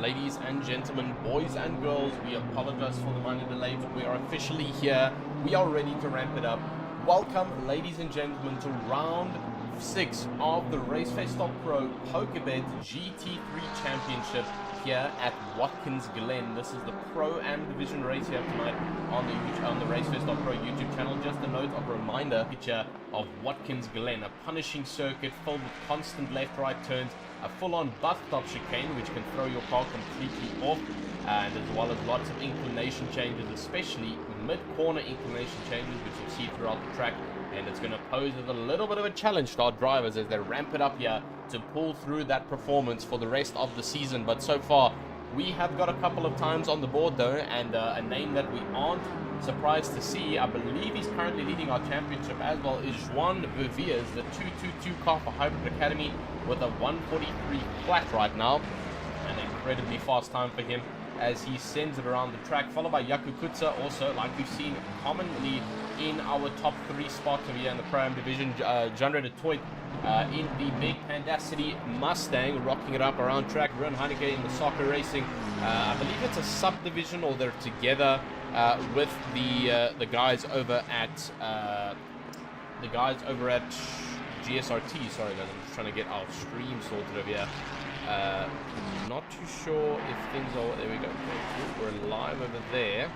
ladies and gentlemen, boys and girls, we apologize for the minor delay, but we are officially here. We are ready to ramp it up. Welcome, ladies and gentlemen, to round 6 of the RaceFace.Pro PokerBet GT3 Championship here at Watkins Glen. This is the Pro-Am Division race here tonight on the RaceFace.Pro YouTube channel. Just a note of a reminder, picture of Watkins Glen, a punishing circuit filled with constant left-right turns, a full-on bus stop chicane which can throw your car completely off, and as well as lots of inclination changes, especially mid-corner inclination changes which you'll see throughout the track. And it's going to pose as a little bit of a challenge to our drivers as they ramp it up here to pull through that performance for the rest of the season. But so far, we have got a couple of times on the board though, and a name that we aren't surprised to see, I believe he's currently leading our championship as well, is Juan Viviers, the 222 car for Hybrid Academy with a 143 flat right now. An incredibly fast time for him as he sends it around the track, followed by Yaku Kutsa, also like we've seen commonly in our top 3 spots here in the Pro-Am division. Genre de Toit in the big Pandacity Mustang, rocking it up around track. Ron Heineke in the soccer racing. I believe it's a subdivision, or they're together with the guys over at GSRT. Sorry guys, I'm just trying to get our stream sorted over here. Not too sure if things are. There we go. We're live over there.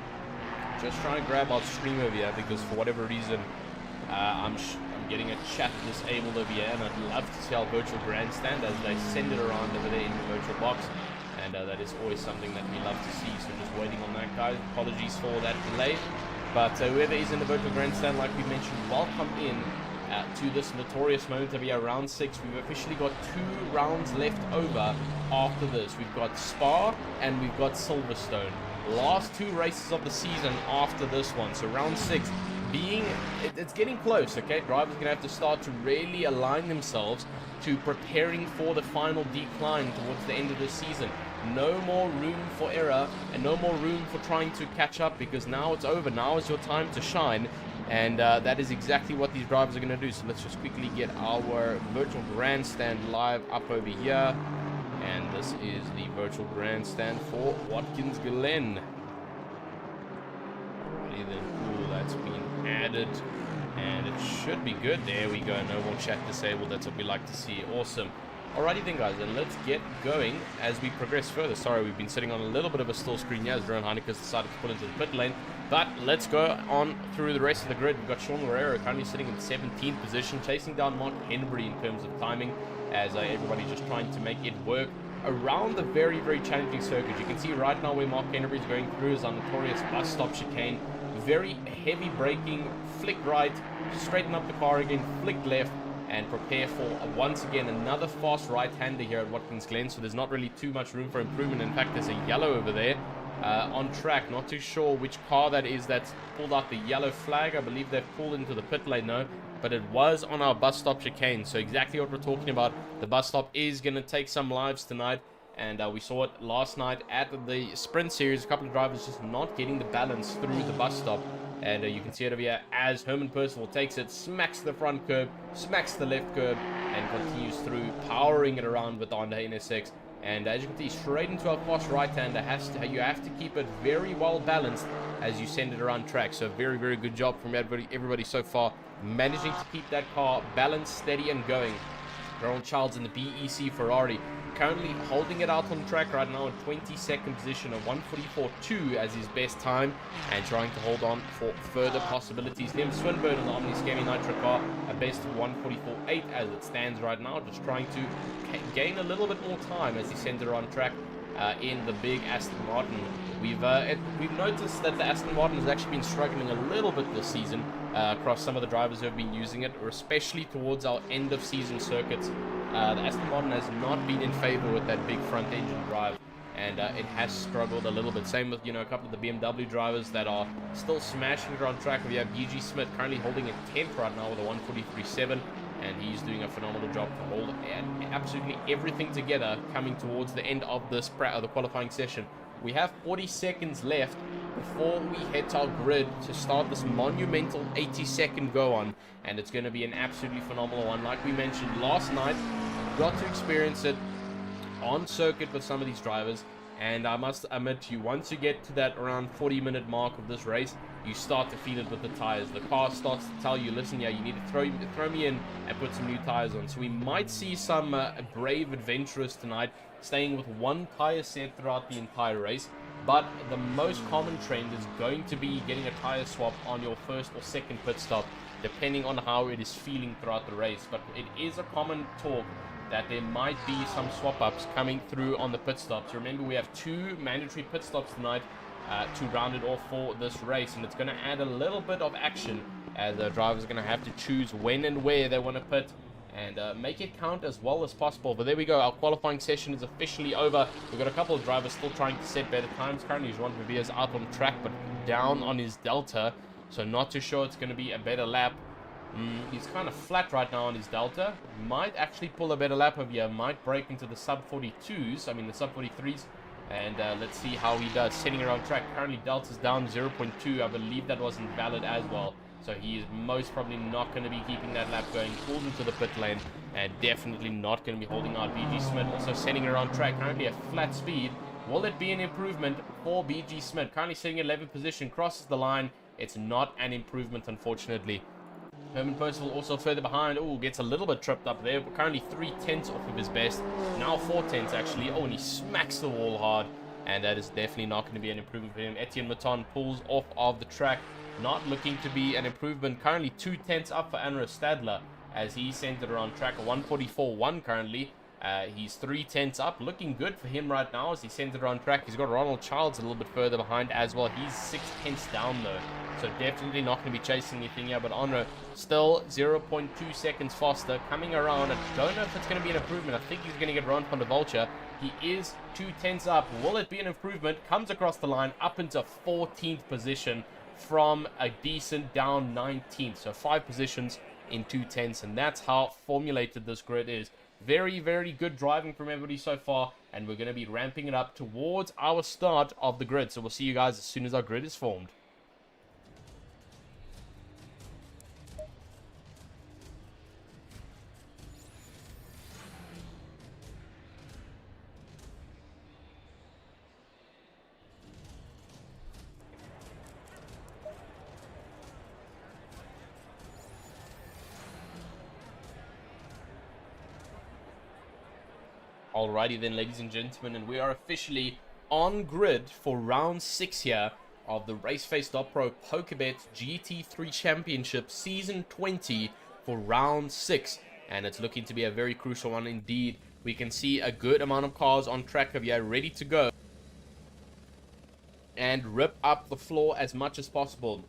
Just trying to grab our stream over here because for whatever reason I'm getting a chat disabled over here, and I'd love to see our virtual grandstand as they send it around over there in the virtual box, and that is always something that we love to see. So just waiting on that, guys. Apologies for that delay, but whoever is in the virtual grandstand, like we mentioned, welcome in to this notorious moment of here, round 6. We've officially got 2 rounds left over after this. We've got Spa and we've got Silverstone. Last 2 races of the season after this one. So round 6 being, it's getting close, okay? Drivers are going to have to start to really align themselves to preparing for the final decline towards the end of the season. No more room for error and no more room for trying to catch up, because now it's over. Now is your time to shine. And that is exactly what these drivers are going to do. So let's just quickly get our virtual grandstand live up over here. And this is the virtual grandstand for Watkins Glen. Alrighty then, cool, that's been added. And it should be good. There we go, no more chat disabled. That's what we like to see. Awesome. Alrighty then, guys, and let's get going as we progress further. Sorry, we've been sitting on a little bit of a still screen here as Ron Heineke's decided to pull into the pit lane. But let's go on through the rest of the grid. We've got Sean Guerrero currently sitting in 17th position, chasing down Mark Henbury in terms of timing, as everybody just trying to make it work around the very, very challenging circuit. You can see right now where Mark Henbury is going through is our notorious bus stop chicane. Very heavy braking, flick right, straighten up the car again, flick left, and prepare for once again another fast right-hander here at Watkins Glen. So there's not really too much room for improvement. In fact, there's a yellow over there on track. Not too sure which car that is that's pulled out the yellow flag. I believe they've pulled into the pit lane now, but it was on our bus stop chicane. So exactly what we're talking about. The bus stop is going to take some lives tonight, and we saw it last night at the sprint series. A couple of drivers just not getting the balance through the bus stop. And you can see it over here as Herman Percival takes it, smacks the front curb, smacks the left curb, and continues through, powering it around with the Honda NSX. And as you can see, straight into a fast right-hander. You have to keep it very well balanced as you send it around track. So very, very good job from everybody so far, managing to keep that car balanced, steady, and going. Ronald Childs in the BEC Ferrari, currently holding it out on track right now in 22nd position, a 144.2 as his best time, and trying to hold on for further possibilities. Liam Swinburne in the Omni Scammy Nitro car, a best of 144.8 as it stands right now, just trying to gain a little bit more time as he sends it around track in the big Aston Martin. We've noticed that the Aston Martin has actually been struggling a little bit this season across some of the drivers who have been using it, especially towards our end of season circuits. The Aston Martin has not been in favor with that big front engine drive, and it has struggled a little bit. Same with, a couple of the BMW drivers that are still smashing it around track. We have BG Smith currently holding a 10th right now with a 143.7, and he's doing a phenomenal job to hold absolutely everything together coming towards the end of this the qualifying session. We have 40 seconds left before we head to our grid to start this monumental 80-second go on, and it's going to be an absolutely phenomenal one. Like we mentioned last night, got to experience it on circuit with some of these drivers, And I must admit to you, once you get to that around 40-minute mark of this race, you start to feel it with the tires. The car starts to tell you, listen, yeah, you need to throw me in and put some new tires on. So we might see some brave adventurers tonight staying with one tire set throughout the entire race. But the most common trend is going to be getting a tire swap on your first or second pit stop, depending on how it is feeling throughout the race. But it is a common talk that there might be some swap-ups coming through on the pit stops. Remember, we have 2 mandatory pit stops tonight to round it off for this race, and it's going to add a little bit of action as the drivers are going to have to choose when and where they want to pit and make it count as well as possible. But there we go, our qualifying session is officially over. We've got a couple of drivers still trying to set better times. Currently, Joan Viviers out on track, but down on his delta, so not too sure it's going to be a better lap. He's kind of flat right now on his delta. Might actually pull a better lap over here. Might break into the sub 42s. I mean the sub 43s. And let's see how he does setting around track. Currently delta's down 0.2. I believe that wasn't valid as well. So he is most probably not going to be keeping that lap going. Pulled into the pit lane. And definitely not going to be holding out BG Smith. Also setting around track. Currently at flat speed. Will it be an improvement for BG Smith? Currently sitting in 11th position. Crosses the line. It's not an improvement, unfortunately. Herman Percival also further behind. Oh, gets a little bit tripped up there. We're currently 3/10 off of his best. Now 4/10 actually. Oh, and he smacks the wall hard. And that is definitely not going to be an improvement for him. Etienne Maton pulls off of the track. Not looking to be an improvement. Currently 2/10 up for Anro Stadler as he centered around track. 1:44.1 currently. He's 3/10 up. Looking good for him right now as he centered around track. He's got Ronald Childs a little bit further behind as well. He's 6/10 down though. So definitely not going to be chasing anything here. But Anro still 0.2 seconds faster. Coming around. I don't know if it's going to be an improvement. I think he's going to get around from the Vulture. He is 2/10 up. Will it be an improvement? Comes across the line up into 14th position from a decent down 19th. So 5 positions in 2/10. And that's how formulated this grid is. Very, very good driving from everybody so far. And we're going to be ramping it up towards our start of the grid. So we'll see you guys as soon as our grid is formed. Alrighty then, ladies and gentlemen, and we are officially on grid for round 6 here of the RaceFace.Pro PokerBet GT3 Championship Season 20 for round 6. And it's looking to be a very crucial one indeed. We can see a good amount of cars on track over here ready to go and rip up the floor as much as possible.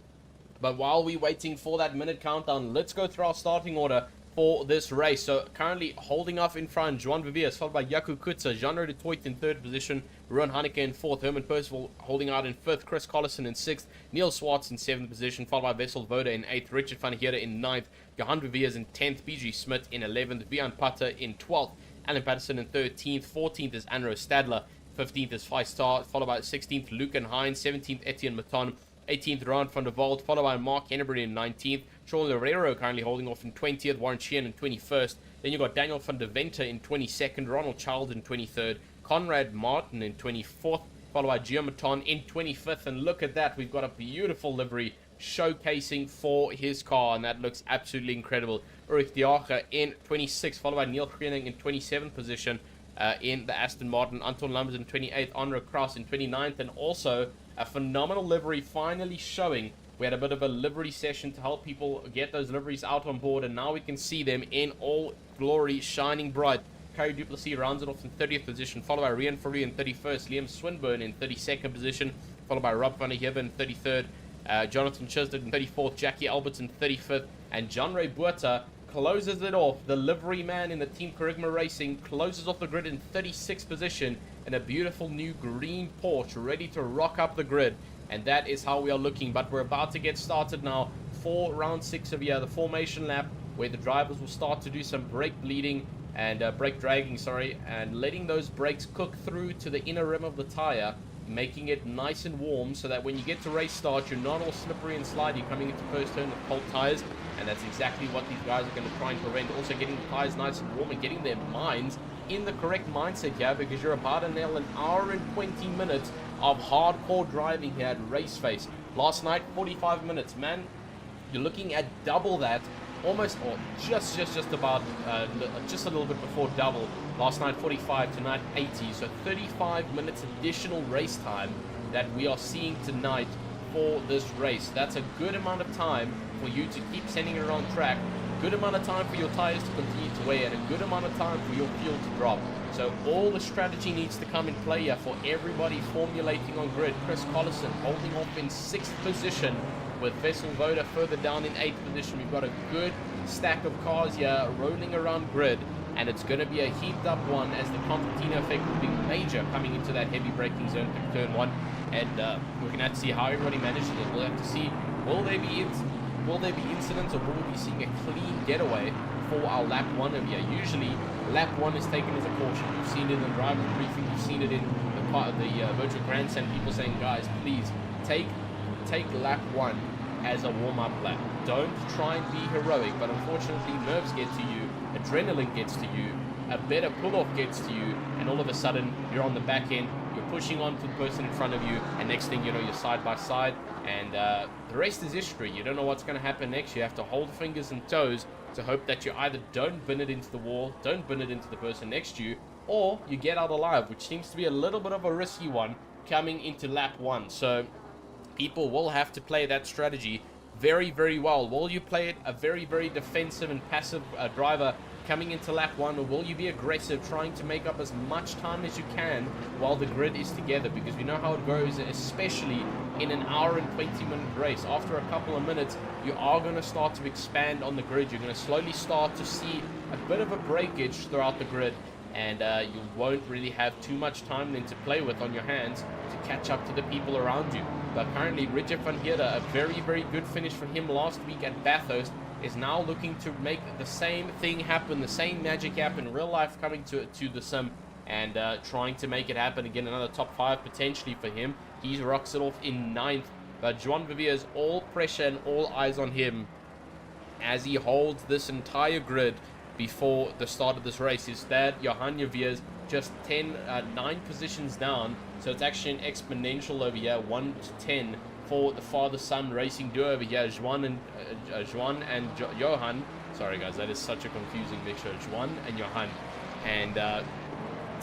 But while we're waiting for that minute countdown, let's go through our starting order for this race. So currently holding off in front, Joan Viviers, followed by Jaco Kutza, Jean-Ro de Toit in 3rd position, Ruan Hanneke in 4th, Herman Percival holding out in 5th, Chris Collison in 6th, Neil Swartz in 7th position, followed by Wessel Voda in 8th, Richard van Heerde in 9th, Johan Viviers in 10th, BG Smith in 11th, Björn Patter in 12th, Alan Patterson in 13th, 14th is Anro Stadler, 15th is 5-star, followed by 16th, Lucan Hines, 17th, Etienne Maton, 18th, Ron van der Vault, followed by Mark Henneberry in 19th. Sean Loureiro currently holding off in 20th. Warren Sheehan in 21st. Then you've got Daniel van der Venter in 22nd. Ronald Child in 23rd. Conrad Martin in 24th. Followed by Giamaton in 25th. And look at that. We've got a beautiful livery showcasing for his car. And that looks absolutely incredible. Ulrich Diache in 26th. Followed by Neil Greening in 27th position in the Aston Martin. Anton Lammers in 28th. Onro Kraus in 29th. And also a phenomenal livery finally showing. We had a bit of a livery session to help people get those liveries out on board, and now we can see them in all glory, shining bright. Carrie Duplessis rounds it off in 30th position, followed by Rian Fourie in 31st, Liam Swinburne in 32nd position, followed by Rob van der Heeven in 33rd, Jonathan Chisdid in 34th, Jackie Alberts in 35th, and John Ray Buerta closes it off. The livery man in the Team Kerygma Racing closes off the grid in 36th position in a beautiful new green Porsche, ready to rock up the grid. And that is how we are looking. But we're about to get started now for round 6 of here, the formation lap, where the drivers will start to do some brake bleeding and brake dragging, and letting those brakes cook through to the inner rim of the tire, making it nice and warm so that when you get to race start, you're not all slippery and slidey coming into first turn with cold tires. And that's exactly what these guys are going to try and prevent. Also getting the tires nice and warm and getting their minds in the correct mindset here, because you're about to nail an hour and 20 minutes of hardcore driving here at RaceFace. Last night, 45 minutes, man. You're looking at double that, almost, or just about, just a little bit before double. Last night, 45, tonight, 80. So 35 minutes additional race time that we are seeing tonight for this race. That's a good amount of time for you to keep sending it around track, good amount of time for your tires to continue to wear, and a good amount of time for your fuel to drop. So all the strategy needs to come in play here for everybody formulating on grid. Chris Collison holding off in 6th position, with Vessel Voda further down in 8th position. We've got a good stack of cars here rolling around grid, and it's going to be a heaped up one, as the Concertina effect will be major coming into that heavy braking zone to turn 1. And we're going to have to see how everybody manages it. We'll have to see, will there be incidents, or will we be seeing a clean getaway for our lap 1 of here? Usually lap 1 is taken as a caution. You've seen it in the driver's briefing, you've seen it in the virtual grandstand, people saying, guys, please take lap 1 as a warm-up lap. Don't try and be heroic, but unfortunately nerves get to you, adrenaline gets to you, a better pull-off gets to you, and all of a sudden you're on the back end, you're pushing on to the person in front of you, and next thing you know, you're side by side, and the rest is history. You don't know what's going to happen next. You have to hold fingers and toes to hope that you either don't bin it into the wall, don't bin it into the person next to you, or you get out alive, which seems to be a little bit of a risky one coming into lap 1. So people will have to play that strategy very, very well. Will you play it a very, very defensive and passive driver coming into lap 1, or will you be aggressive, trying to make up as much time as you can while the grid is together? Because we know how it goes, especially in an hour and 20-minute race. After a couple of minutes, you are going to start to expand on the grid. You're going to slowly start to see a bit of a breakage throughout the grid, and you won't really have too much time then to play with on your hands to catch up to the people around you. But currently, Richard van Heerden, a very, very good finish from him last week at Bathurst, is now looking to make the same thing happen, the same magic happen in real life, coming to the sim, and trying to make it happen again. Another top 5 potentially for him. He rocks it off in 9th, but Joan Vivier's all pressure and all eyes on him as he holds this entire grid before the start of this race. His dad, Johan Vivier's, just 9 positions down, so it's actually an exponential over here, 1 to 10 for the father-son racing duo over here, Juan and Johan. Sorry guys, that is such a confusing mixture, Juan and Johan, and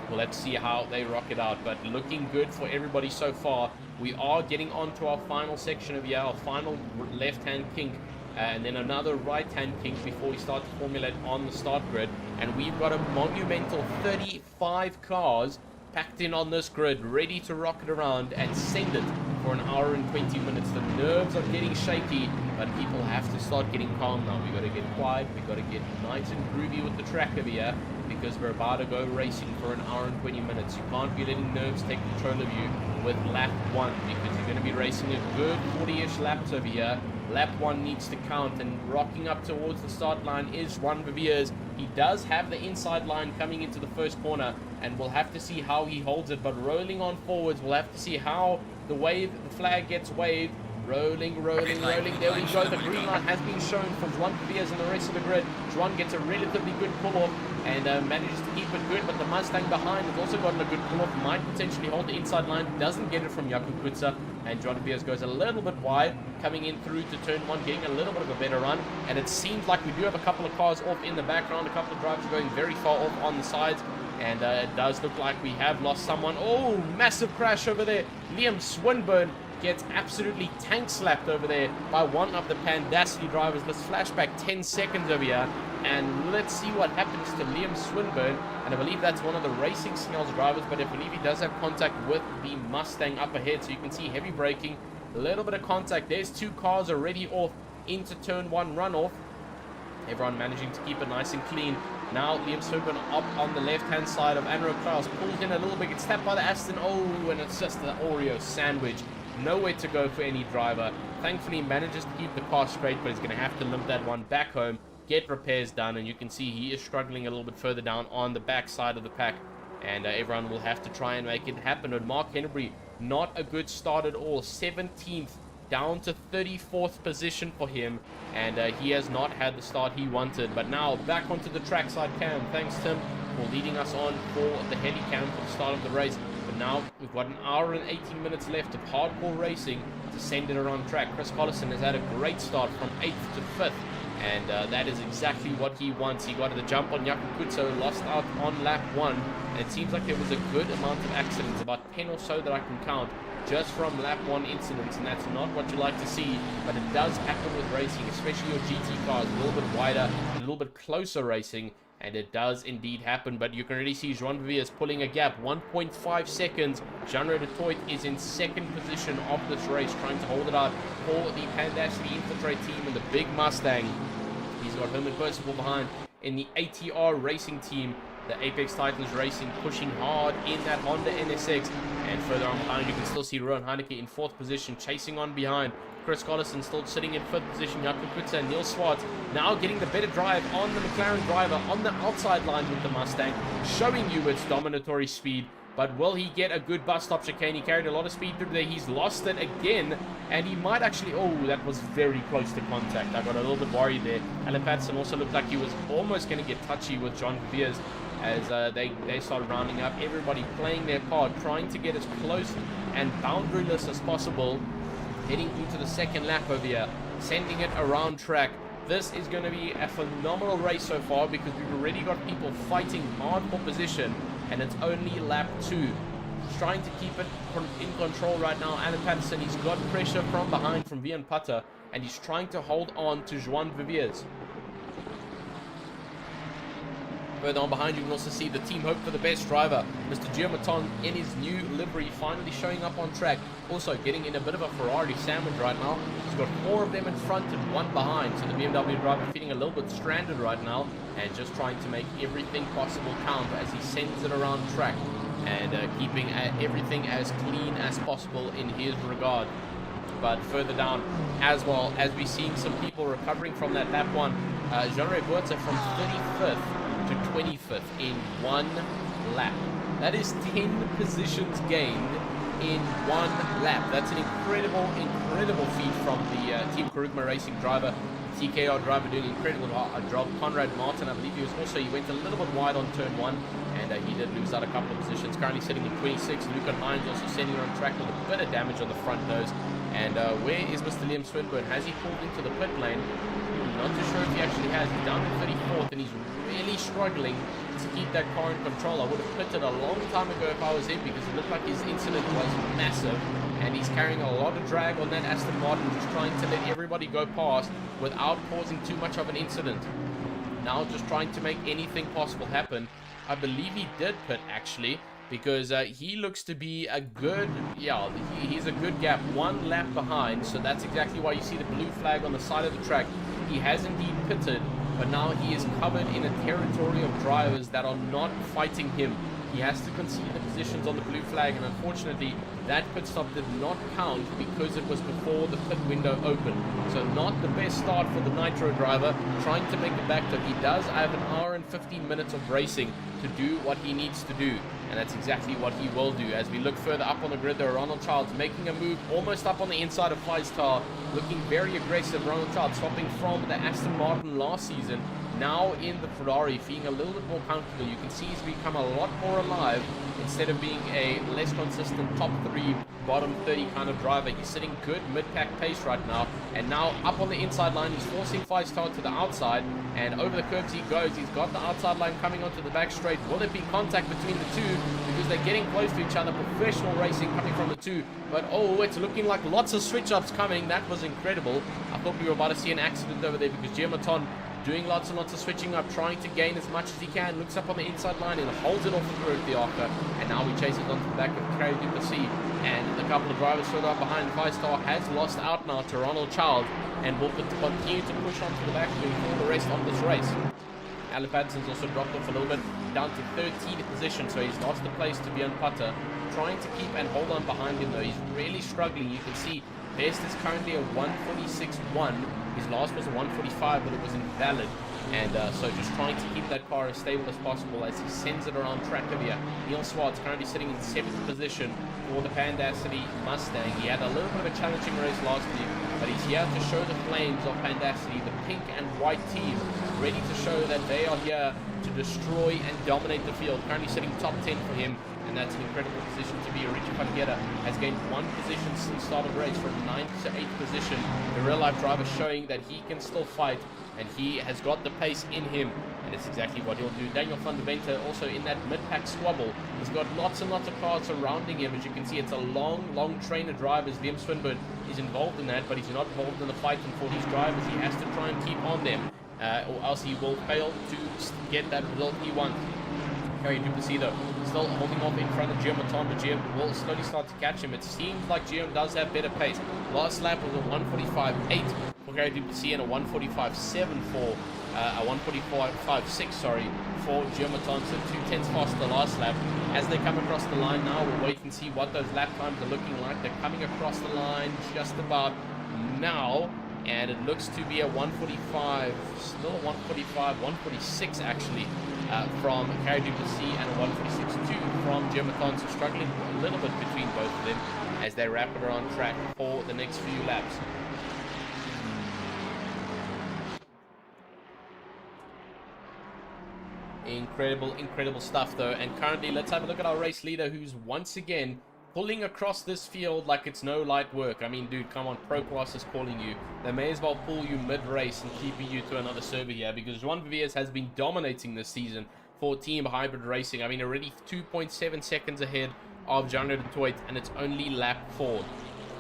we'll have to see how they rock it out, but looking good for everybody so far. We are getting on to our final section of here, our final left-hand kink, and then another right-hand kink before we start to formulate on the start grid. And we've got a monumental 35 cars packed in on this grid, ready to rock it around and send it for an hour and 20 minutes. The nerves are getting shaky, but people have to start getting calm now. We've got to get quiet, we've got to get nice and groovy with the track over here, because we're about to go racing for an hour and 20 minutes. You can't be letting nerves take control of you with lap 1, because you're going to be racing a good 40-ish laps over here. Lap 1 needs to count, and rocking up towards the start line is Juan Vivier's. He does have the inside line coming into the first corner, and we'll have to see how he holds it. But rolling on forwards, we'll have to see how the flag gets waved. Rolling. There we go. The green light has been shown for Juan Vivier's and the rest of the grid. Juan gets a relatively good pull-off and manages to keep it good, but the Mustang behind has also gotten a good pull-off. Might potentially hold the inside line. Doesn't get it from Jakub Kutsar, and Juan Vivier's goes a little bit wide, coming in through to turn 1, getting a little bit of a better run. And it seems like we do have a couple of cars off in the background. A couple of drivers are going very far off on the sides, and it does look like we have lost someone. Oh, massive crash over there. Liam Swinburne gets absolutely tank slapped over there by one of the Pandacity drivers. Let's flash back 10 seconds over here, and let's see what happens to Liam Swinburne. And I believe that's one of the Racing Snails drivers, but I believe he does have contact with the Mustang up ahead. So you can see heavy braking, a little bit of contact. There's 2 cars already off into turn 1 runoff. Everyone managing to keep it nice and clean. Now Liam Swinburne up on the left-hand side of Anro Klaus, pulls in a little bit, gets tapped by the Aston. Oh, and it's just the Oreo sandwich. Nowhere to go for any driver. Thankfully, he manages to keep the car straight, but he's going to have to limp that one back home, get repairs done, and you can see he is struggling a little bit further down on the back side of the pack, and everyone will have to try and make it happen. But Mark Hennebury, not a good start at all. 17th, down to 34th position for him, and he has not had the start he wanted. But now back onto the trackside cam. Thanks, Tim, or leading us on for the heli cam for the start of the race. But now we've got an hour and 18 minutes left of hardcore racing to send it around track. Chris Collison has had a great start from 8th to 5th. And that is exactly what he wants. He got the jump on Yakukutso, lost out on lap 1. And it seems like there was a good amount of accidents, about 10 or so that I can count, just from lap 1 incidents. And that's not what you like to see, but it does happen with racing, especially your GT cars, a little bit wider, a little bit closer racing. And it does indeed happen, but you can already see Joan Viviers pulling a gap, 1.5 seconds. Jean-Ray Du Toit is in second position of this race, trying to hold it out for the Pandasty Infiltrate team in the big Mustang. He's got Herman Percival behind in the ATR Racing team. The Apex Titans Racing pushing hard in that Honda NSX. And further on behind, you can still see Rowan Heineke in 4th position, chasing on behind. Chris Collison still sitting in 5th position. Jakob Kutzer and Neil Swartz now getting the better drive on the McLaren driver on the outside line with the Mustang, showing you its dominatory speed. But will he get a good bus stop chicane? He carried a lot of speed through there. He's lost it again. And he might actually... Oh, that was very close to contact. I got a little bit worried there. Alan Patterson also looked like he was almost going to get touchy with John Viviers as they started rounding up. Everybody playing their part, trying to get as close and boundaryless as possible. Heading into the second lap over here, sending it around track. This is going to be a phenomenal race so far because we've already got people fighting hard for position, and it's only lap 2. He's trying to keep it in control right now. Alan Patterson, he's got pressure from behind from Vian Putter, and he's trying to hold on to Joan Viviers. Further on behind, you can also see the Team Hope for the Best driver, Mr. Giamaton, in his new livery, finally showing up on track. Also getting in a bit of a Ferrari sandwich right now. He's got 4 of them in front and 1 behind. So the BMW driver feeling a little bit stranded right now and just trying to make everything possible count as he sends it around track and keeping everything as clean as possible in his regard. But further down as well, as we're seeing some people recovering from that lap 1, Jean-Ray Buerta from 35th to 25th in 1 lap. That is 10 positions gained in 1 lap. That's an incredible feat from the Team Karugma Racing driver. TKR driver doing an incredible job. Conrad Martin, I believe he went a little bit wide on turn 1, and he did lose out a couple of positions. Currently sitting in 26. Luca Hines also sending her on track with a bit of damage on the front nose. And where is Mr. Liam Swinburne? Has he pulled into the pit lane? Not too sure if he actually has. He's down to 34th, and he's really struggling to keep that car in control. I would have pitted a long time ago if I was him, because it looked like his incident was massive, and he's carrying a lot of drag on that Aston Martin, just trying to let everybody go past without causing too much of an incident. Now just trying to make anything possible happen. I believe he did pit, actually, because he looks to be a good, he's a good gap, 1 lap behind. So that's exactly why you see the blue flag on the side of the track. He has indeed pitted, but now he is covered in a territory of drivers that are not fighting him. He has to concede the positions on the blue flag, and unfortunately that pit stop did not count because it was before the pit window opened. So not the best start for the Nitro driver, trying to make it back. That he does have an hour and 15 minutes of racing to do what he needs to do, and that's exactly what he will do. As we look further up on the grid, there are Ronald Childs making a move almost up on the inside of Five-Star, looking very aggressive. Ronald Childs swapping from the Aston Martin last season, now in the Ferrari, feeling a little bit more comfortable. You can see he's become a lot more alive instead of being a less consistent top 3, bottom 30 kind of driver. He's sitting good mid-pack pace right now, and now up on the inside line, he's forcing Five-Star to the outside, and over the curbs he goes. He's got the outside line coming onto the back straight. Will there be contact between the two? Because they're getting close to each other. Professional racing coming from the two, but oh, it's looking like lots of switch-ups coming. That was incredible. I thought we were about to see an accident over there, because Giamaton doing lots and lots of switching up, trying to gain as much as he can. Looks up on the inside line and holds it off the road, the Arca. And now he chases onto the back of Kerry Duplessis. And a couple of drivers further up behind. Five-Star has lost out now to Ronald Child, and will continue to push onto the back for the rest of this race. Alan Patterson's also dropped off a little bit, down to 13th position, so he's lost the place to Bjorn Putter. Trying to keep and hold on behind him though. He's really struggling. You can see best is currently a 146.1. His last was a 145, but it was invalid. And so just trying to keep that car as stable as possible as he sends it around track over here. Neil Swartz currently sitting in 7th position for the Pandasty Mustang. He had a little bit of a challenging race last year, but he's here to show the flames of Pandasty, the pink and white team, ready to show that they are here to destroy and dominate the field. Currently sitting top 10 for him, and that's an incredible position to be. Richie Fangera has gained 1 position since start of race, from 9th to 8th position. The real-life driver showing that he can still fight, and he has got the pace in him, and it's exactly what he'll do. Daniel van der Vente also in that mid-pack squabble. He's got lots and lots of cars surrounding him. As you can see, it's a long train of drivers. Liam Swinburne is involved in that, but he's not involved in the fight, and for these drivers, he has to try and keep on them, or else he will fail to get that result he wants. Harry Duplessis, though, still holding off in front of Gio Maton, but Gio will slowly start to catch him. It seems like Gio does have better pace. Last lap was a 1:45.8 for Harry Duplessis and a 1:45.7 for a 1:45.6, sorry, for Gio Maton, so 2/10 faster last lap. As they come across the line now, we'll wait and see what those lap times are looking like. They're coming across the line just about now, and it looks to be a 1:45, still a 1:45, 1:46 actually, from Harry Duplessis, and a 1:46.2 from Gio Maton, so struggling a little bit between both of them as they wrap it around track for the next few laps. Incredible stuff though. And currently, let's have a look at our race leader, who's once again pulling across this field like it's no light work. I mean, dude, come on, Pro Class is calling you. They may as well pull you mid-race and keeping you to another server here, because Joan Viviers has been dominating this season for Team Hybrid Racing. I mean, already 2.7 seconds ahead of Jean-Luc Toit, and it's only lap 4.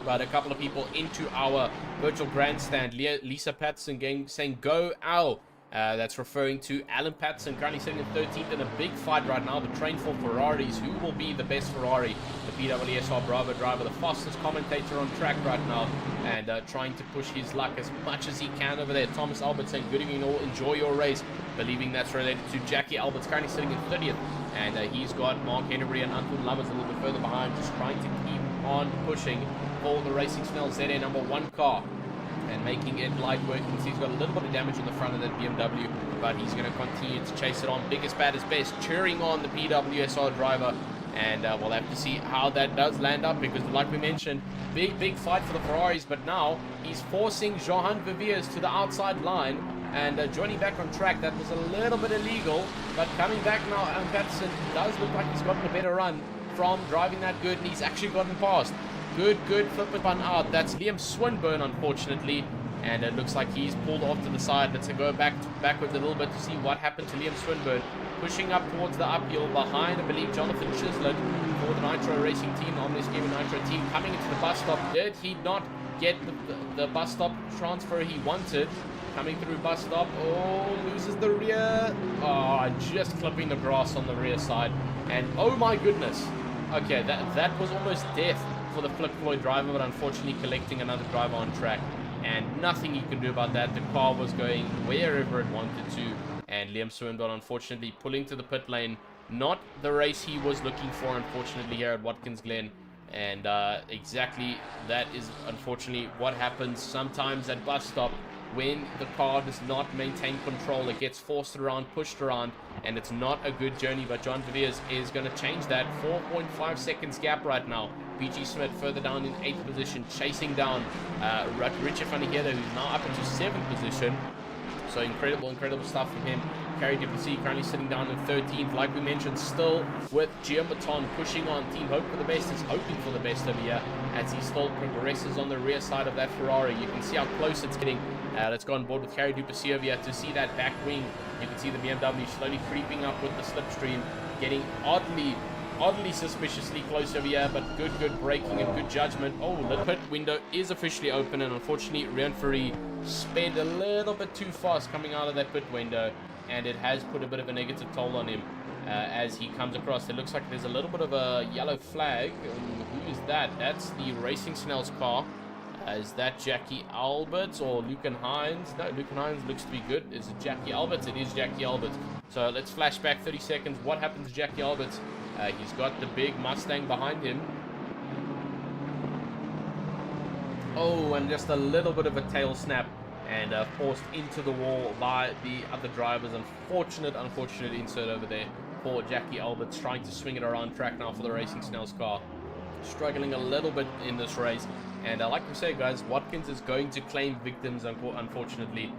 But a couple of people into our virtual grandstand. Lisa Patterson saying, "Go, Al." That's referring to Alan Patterson, currently sitting in 13th in a big fight right now. The train for Ferraris. Who will be the best Ferrari? The PWSR Bravo driver, the fastest commentator on track right now, and trying to push his luck as much as he can over there. Thomas Albert saying, "Good evening all, enjoy your race," believing that's related to Jackie Albert's, currently sitting in 30th, and he's got Mark Henry and Anton Lammers a little bit further behind, just trying to keep on pushing for the Racing Snell ZA number 1 car and making it light work. You can see he's got a little bit of damage on the front of that BMW, but he's going to continue to chase it on. Biggest, baddest, best, cheering on the PWSR driver, and we'll have to see how that does land up, because like we mentioned, big fight for the Ferraris, but now he's forcing Johan Viviers to the outside line and joining back on track. That was a little bit illegal, but coming back now, Patterson does look like he's gotten a better run from driving that good, and he's actually gotten past. Good flip it one out. That's Liam Swinburne, unfortunately, and it looks like he's pulled off to the side. Let's go backwards a little bit to see what happened to Liam Swinburne. Pushing up towards the uphill behind, I believe, Jonathan Chislett for the Nitro Racing team, the Omnis Gaming Nitro team, coming into the bus stop. Did he not get the bus stop transfer he wanted? Coming through bus stop. Oh, loses the rear. Oh, just clipping the grass on the rear side. And oh my goodness. Okay, that was almost death for the Flip Floyd driver, but unfortunately collecting another driver on track, and nothing he could do about that. The car was going wherever it wanted to, and Liam Swinburne unfortunately pulling to the pit lane. Not the race he was looking for, unfortunately, here at Watkins Glen. And exactly that is unfortunately what happens sometimes at bus stop. When the car does not maintain control, it gets forced around, pushed around, and it's not a good journey. But John Viviers is going to change that. 4.5 seconds gap right now. PG Smith further down in 8th position, chasing down Richard van der Heerde, who's now up into 7th position. So incredible stuff from him. Harry Duplessis currently sitting down in 13th. Like we mentioned, still with Gio Maton pushing on. Team Hope for the Best is hoping for the best over here as he still progresses on the rear side of that Ferrari. You can see how close it's getting. Let's go on board with Harry Duplessis over here to see that back wing. You can see the BMW slowly creeping up with the slipstream, getting oddly suspiciously close over here, but good braking and good judgment. Oh, the pit window is officially open, and unfortunately Rian Ferry sped a little bit too fast coming out of that pit window, and it has put a bit of a negative toll on him as he comes across. It looks like there's a little bit of a yellow flag. Who is that? That's the Racing Snell's car. Is that Jackie Alberts or Lucan Hines? No, Lucan Hines looks to be good. Is it Jackie Alberts? It is Jackie Alberts. So let's flash back 30 seconds. What happened to Jackie Alberts? He's got the big Mustang behind him. Oh, and just a little bit of a tail snap and forced into the wall by the other drivers. Unfortunate insert over there for Jackie Alberts, trying to swing it around track now for the Racing Snell's car. Struggling a little bit in this race. And like we say, guys, Watkins is going to claim victims, unfortunately.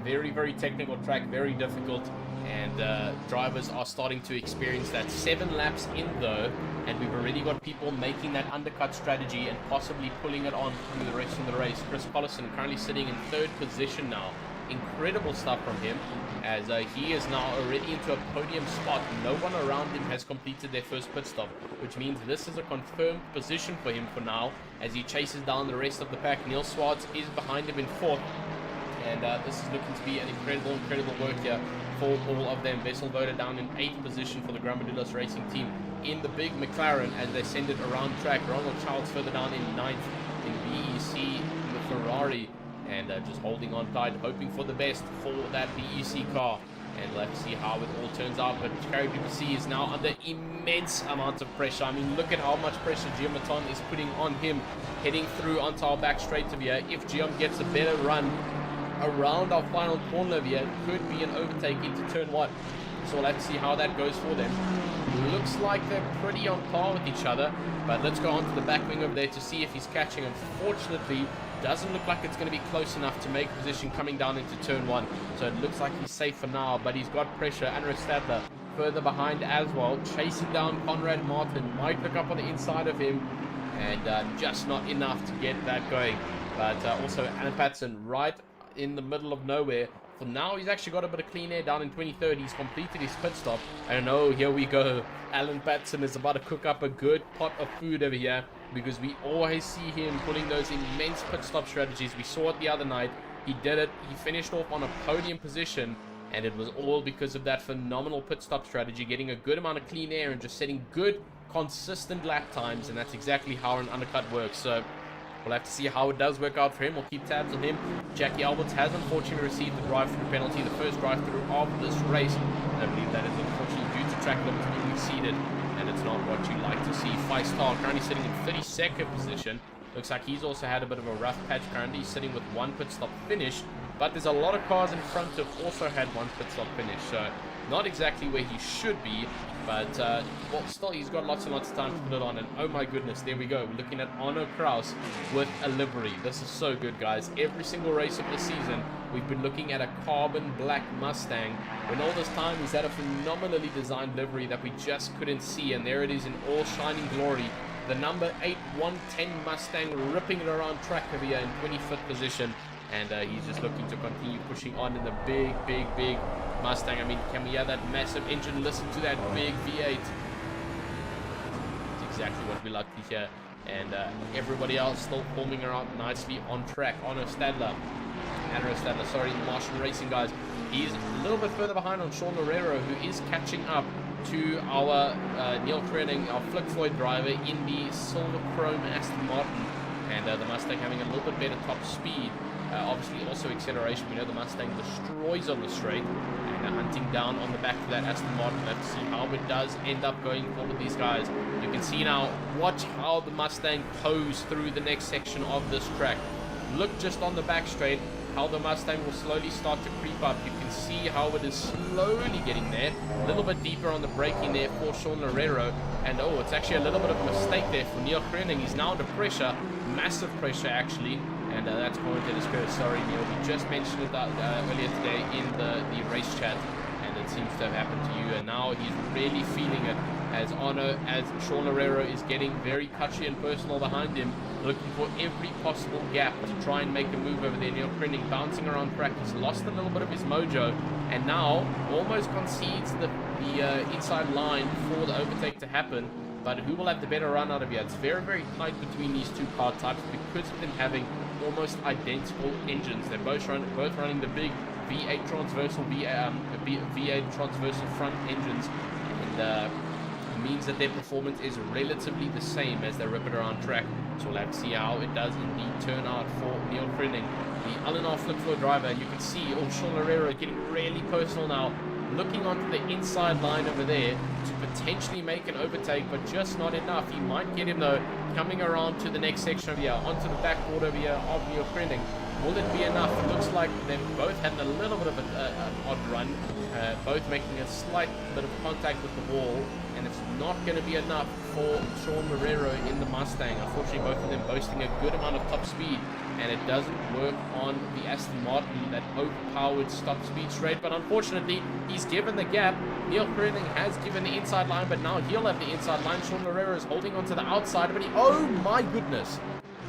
Very, very technical track, very difficult, and drivers are starting to experience that. 7 laps in though, and we've already got people making that undercut strategy and possibly pulling it on through the rest of the race. Chris Collison currently sitting in 3rd position now. Incredible stuff from him, as he is now already into a podium spot. No one around him has completed their first pit stop, which means this is a confirmed position for him for now, as he chases down the rest of the pack. Neil Swartz is behind him in 4th, and this is looking to be an incredible work here for all of them. Vessel voted down in 8th position for the Gramadulas Racing team in the big McLaren as they send it around track. Ronald Childs further down in 9th in BEC in the Ferrari, and just holding on tight, hoping for the best for that BEC car. And we'll have to see how it all turns out. But Carey PPC is now under immense amounts of pressure. I mean, look at how much pressure Giamaton is putting on him, heading through onto our back straight of here. If Giam gets a better run around our final corner here, it could be an overtake into turn 1. So we'll have to see how that goes for them. Looks like they're pretty on par with each other, but let's go on to the back wing over there to see if he's catching. Unfortunately, doesn't look like it's going to be close enough to make position coming down into turn 1. So it looks like he's safe for now, but he's got pressure. Andrew Stadler further behind as well, chasing down Conrad Martin. Might look up on the inside of him, and just not enough to get that going. But also Alan Patson right in the middle of nowhere. For now, he's actually got a bit of clean air down in 23rd. He's completed his pit stop. And oh, here we go. Alan Patson is about to cook up a good pot of food over here, because we always see him pulling those immense pit stop strategies. We saw it the other night. He did it. He finished off on a podium position, and it was all because of that phenomenal pit stop strategy, getting a good amount of clean air and just setting good, consistent lap times. And that's exactly how an undercut works. So we'll have to see how it does work out for him. We'll keep tabs on him. Jackie Alberts has unfortunately received the drive-through penalty, the first drive-through of this race. And I believe that is unfortunately due to track limits being exceeded, and it's not what you like to see. Feistar currently sitting in 32nd position. Looks like he's also had a bit of a rough patch currently. He's sitting with 1 pit stop finish, but there's a lot of cars in front who have also had 1 pit stop finish. So not exactly where he should be, but well, still he's got lots and lots of time to put it on. And oh my goodness, there we go. We're looking at Arno Kraus with a livery. This is so good, guys. Every single race of the season, we've been looking at a carbon black Mustang, when all this time he's had a phenomenally designed livery that we just couldn't see. And there it is in all shining glory. The number 8 110 Mustang ripping it around track over here in 25th position. And he's just looking to continue pushing on in the big Mustang. I mean, can we hear that massive engine? Listen to that big V8. It's exactly what we like to hear. And everybody else still forming around nicely on track. Andrew Stadler, sorry, Martian Racing, guys. He's a little bit further behind on Sean Lorero, who is catching up to our Neil Krenning, our Flick Floyd driver, in the silver chrome Aston Martin. And the Mustang having a little bit better top speed. Obviously also acceleration. We know the Mustang destroys on the straight, and hunting down on the back of that Aston Martin. Let's see how it does end up going for all of these guys. You can see now, watch how the Mustang tows through the next section of this track. Look just on the back straight, how the Mustang will slowly start to creep up. You can see how it is slowly getting there. A little bit deeper on the braking there for Sean Lorero. And oh, it's actually a little bit of a mistake there for Neil Krenning. He's now under pressure, massive pressure actually. And that's commentator's curse. Sorry, Neil. We just mentioned it earlier today in the race chat, and it seems to have happened to you. And now he's really feeling it as Sean Lorero is getting very touchy and personal behind him, looking for every possible gap to try and make a move over there. Neil Krenning bouncing around track. He's lost a little bit of his mojo, and now almost concedes the inside line for the overtake to happen. But who will have the better run out of here? It's very tight between these two car types because of them having almost identical engines. They're both running the big V8 transversal V8 transversal front engines, and it means that their performance is relatively the same as they rip it around track. So we'll have to see how it does indeed turn out for Neil Krenning, the Eleanor Flip Floor driver. And you can see Sean Lorero getting really personal now, looking onto the inside line over there to potentially make an overtake, but just not enough. He might get him though, coming around to the next section over here, onto the backboard over here of Neil Krenning. Will it be enough? It looks like they've both had a little bit of an odd run, both making a slight bit of contact with the wall, and it's not going to be enough for Sean Marrero in the Mustang. Unfortunately, both of them boasting a good amount of top speed, and it doesn't work on the Aston Martin, that overpowered stop speed straight. But unfortunately, he's given the gap. Neil Curling has given the inside line, but now he'll have the inside line. Sean Marrero is holding onto the outside, but oh my goodness,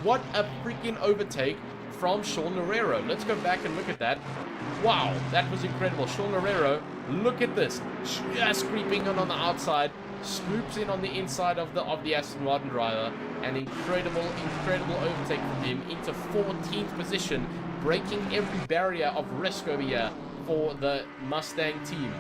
what a freaking overtake from Sean Marrero. Let's go back and look at that. Wow, that was incredible. Sean Marrero, look at this, just creeping on the outside, scoops in on the inside of the Aston Martin driver. An incredible overtake from him into 14th position, breaking every barrier of risk over here for the Mustang team.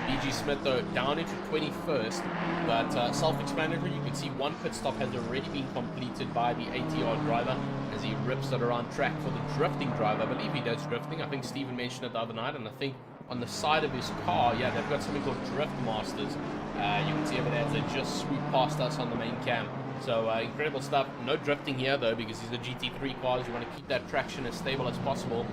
BG Smith, though, down into 21st, but self-explanatory. You can see one pit stop has already been completed by the ATR driver as he rips it around track for the drifting driver. I believe he does drifting. I think Steven mentioned it the other night, and I think on the side of his car, yeah, they've got something called Drift Masters. You can see over there as they just swoop past us on the main cam. So incredible stuff. No drifting here, though, because these are GT3 cars. You want to keep that traction as stable as possible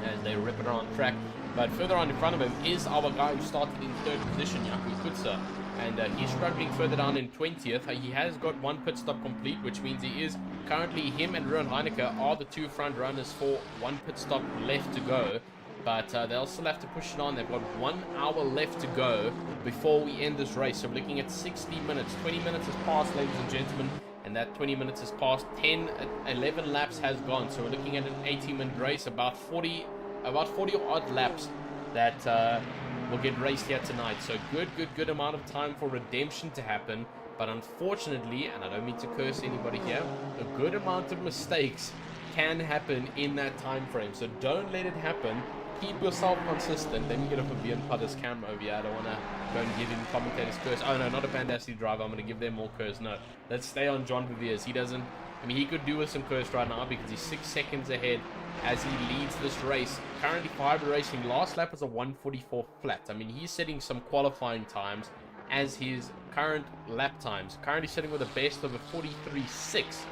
as they rip it around track. But further on in front of him is our guy who started in 3rd position, Jaco Kutsa. And he's struggling further down in 20th. He has got one pit stop complete, which means he is currently, him and Ruan Heineke are the two front runners for one pit stop left to go. But they'll still have to push it on. They've got 1 hour left to go before we end this race. So we're looking at 60 minutes. 20 minutes has passed, ladies and gentlemen. And that 20 minutes has passed. 11 laps has gone. So we're looking at an 80-minute race, about 40 odd laps that will get raced here tonight. So good amount of time for redemption to happen. But unfortunately, and I don't mean to curse anybody here, a good amount of mistakes can happen in that time frame. So don't let it happen. Keep yourself consistent. Let me get up a Bjorn Putter's camera over here. I don't want to go and give him commentators curse. Oh no, not a fantastic driver. I'm going to give them more curse. No, let's stay on John Bevere. He doesn't, I mean, he could do with some curse right now because he's 6 seconds ahead as he leads this race. Currently, Fiber Racing last lap was a 1:44 flat. I mean, he's setting some qualifying times as his current lap times. Currently sitting with a best of a 43.6.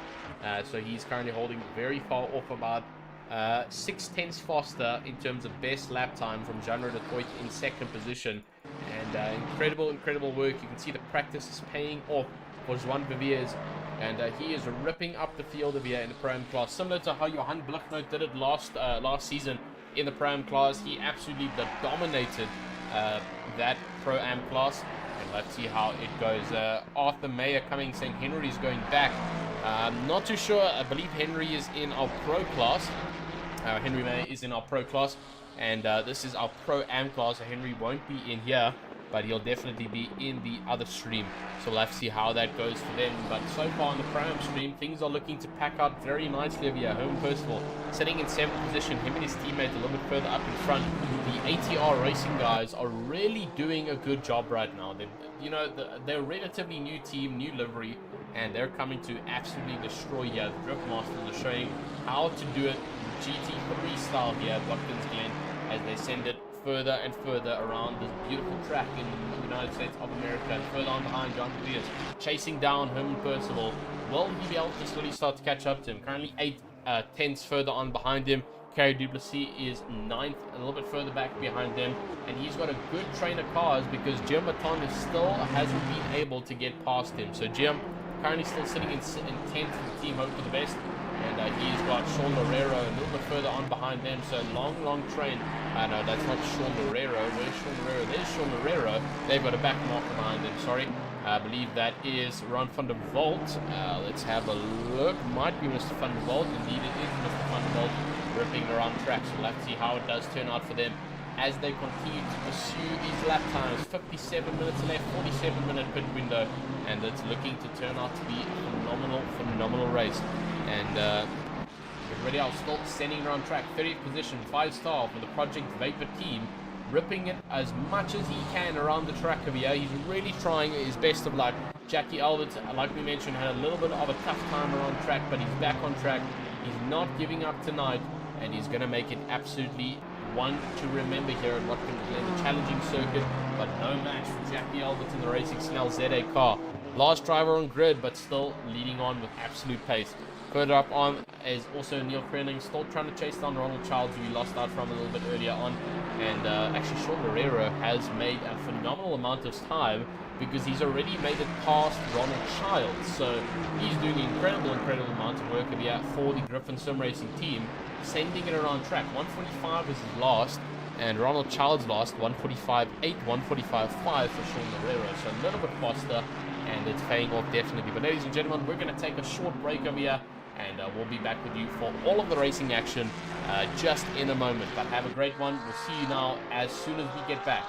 So he's currently holding very far off, about 6/10 faster in terms of best lap time from Jean Rodecoit in 2nd position. And incredible work. You can see the practice is paying off for Juan Beviers. And he is ripping up the field over here in the Pro-Am class. Similar to how Johan Blichnoot did it last season in the Pro-Am class. He absolutely dominated that Pro-Am class. And let's see how it goes. Arthur Mayer coming, saying Henry's going back. Not too sure. I believe Henry is in our Pro class. Henry Mayer is in our Pro class. And this is our Pro-Am class. So Henry won't be in here, but he'll definitely be in the other stream. So we'll have to see how that goes for them. But so far on the Pro-Am stream, things are looking to pack out very nicely over here. Herman Percival sitting in 7th position, him and his teammate a little bit further up in front. The ATR Racing guys are really doing a good job right now. They're a relatively new team, new livery, and they're coming to absolutely destroy here. The Drift Masters are showing how to do it GT3 style here at Watkins Glen as they send it further and further around this beautiful track in the United States of America. And further on behind, John Beviers chasing down Herman Percival. Will he be able to slowly start to catch up to him? Currently 8/10 further on behind him. Kerry Duplessis is 9th, a little bit further back behind them. And he's got a good train of cars because Jim Baton still hasn't been able to get past him. So Jim currently still sitting in 10th for the team, hope for the best. And he's got Sean Marrero a little bit further on behind them. So long train. No, that's not Sean Marrero. Where's Sean Marrero? There's Sean Marrero. They've got a back marker behind them. Sorry. I believe that is Ron van der Walt. Let's have a look. Might be Mr. van der Walt. Indeed, it is Mr. van der Walt ripping around track. So we'll have to see how it does turn out for them as they continue to pursue these lap times. 57 minutes left, 47-minute pit window, and it's looking to turn out to be a phenomenal race. And everybody else still standing around track. 30th position, 5-star for the Project Vapor team, ripping it as much as he can around the track over here. He's really trying his best of luck. Jackie Albert, like we mentioned, had a little bit of a tough time around track, but he's back on track. He's not giving up tonight, and he's going to make it absolutely one to remember here at Watkins Glen, a challenging circuit, but no match for Jackie Albert in the Racing Snell ZA car. Last driver on grid, but still leading on with absolute pace. Further up on is also Neil Krenning, still trying to chase down Ronald Childs, who he lost out from a little bit earlier on. And actually, Sean Guerrero has made a phenomenal amount of time because he's already made it past Ronald Childs. So he's doing an incredible amount of work here for the Griffin Sim Racing team, sending it around track. 145 is his last, and Ronald Childs last 145.8, 145.5 for Sean Guerrero. So a little bit faster, and it's paying off definitely. But ladies and gentlemen, we're going to take a short break over here, and we'll be back with you for all of the racing action just in a moment. But have a great one. We'll see you now as soon as we get back.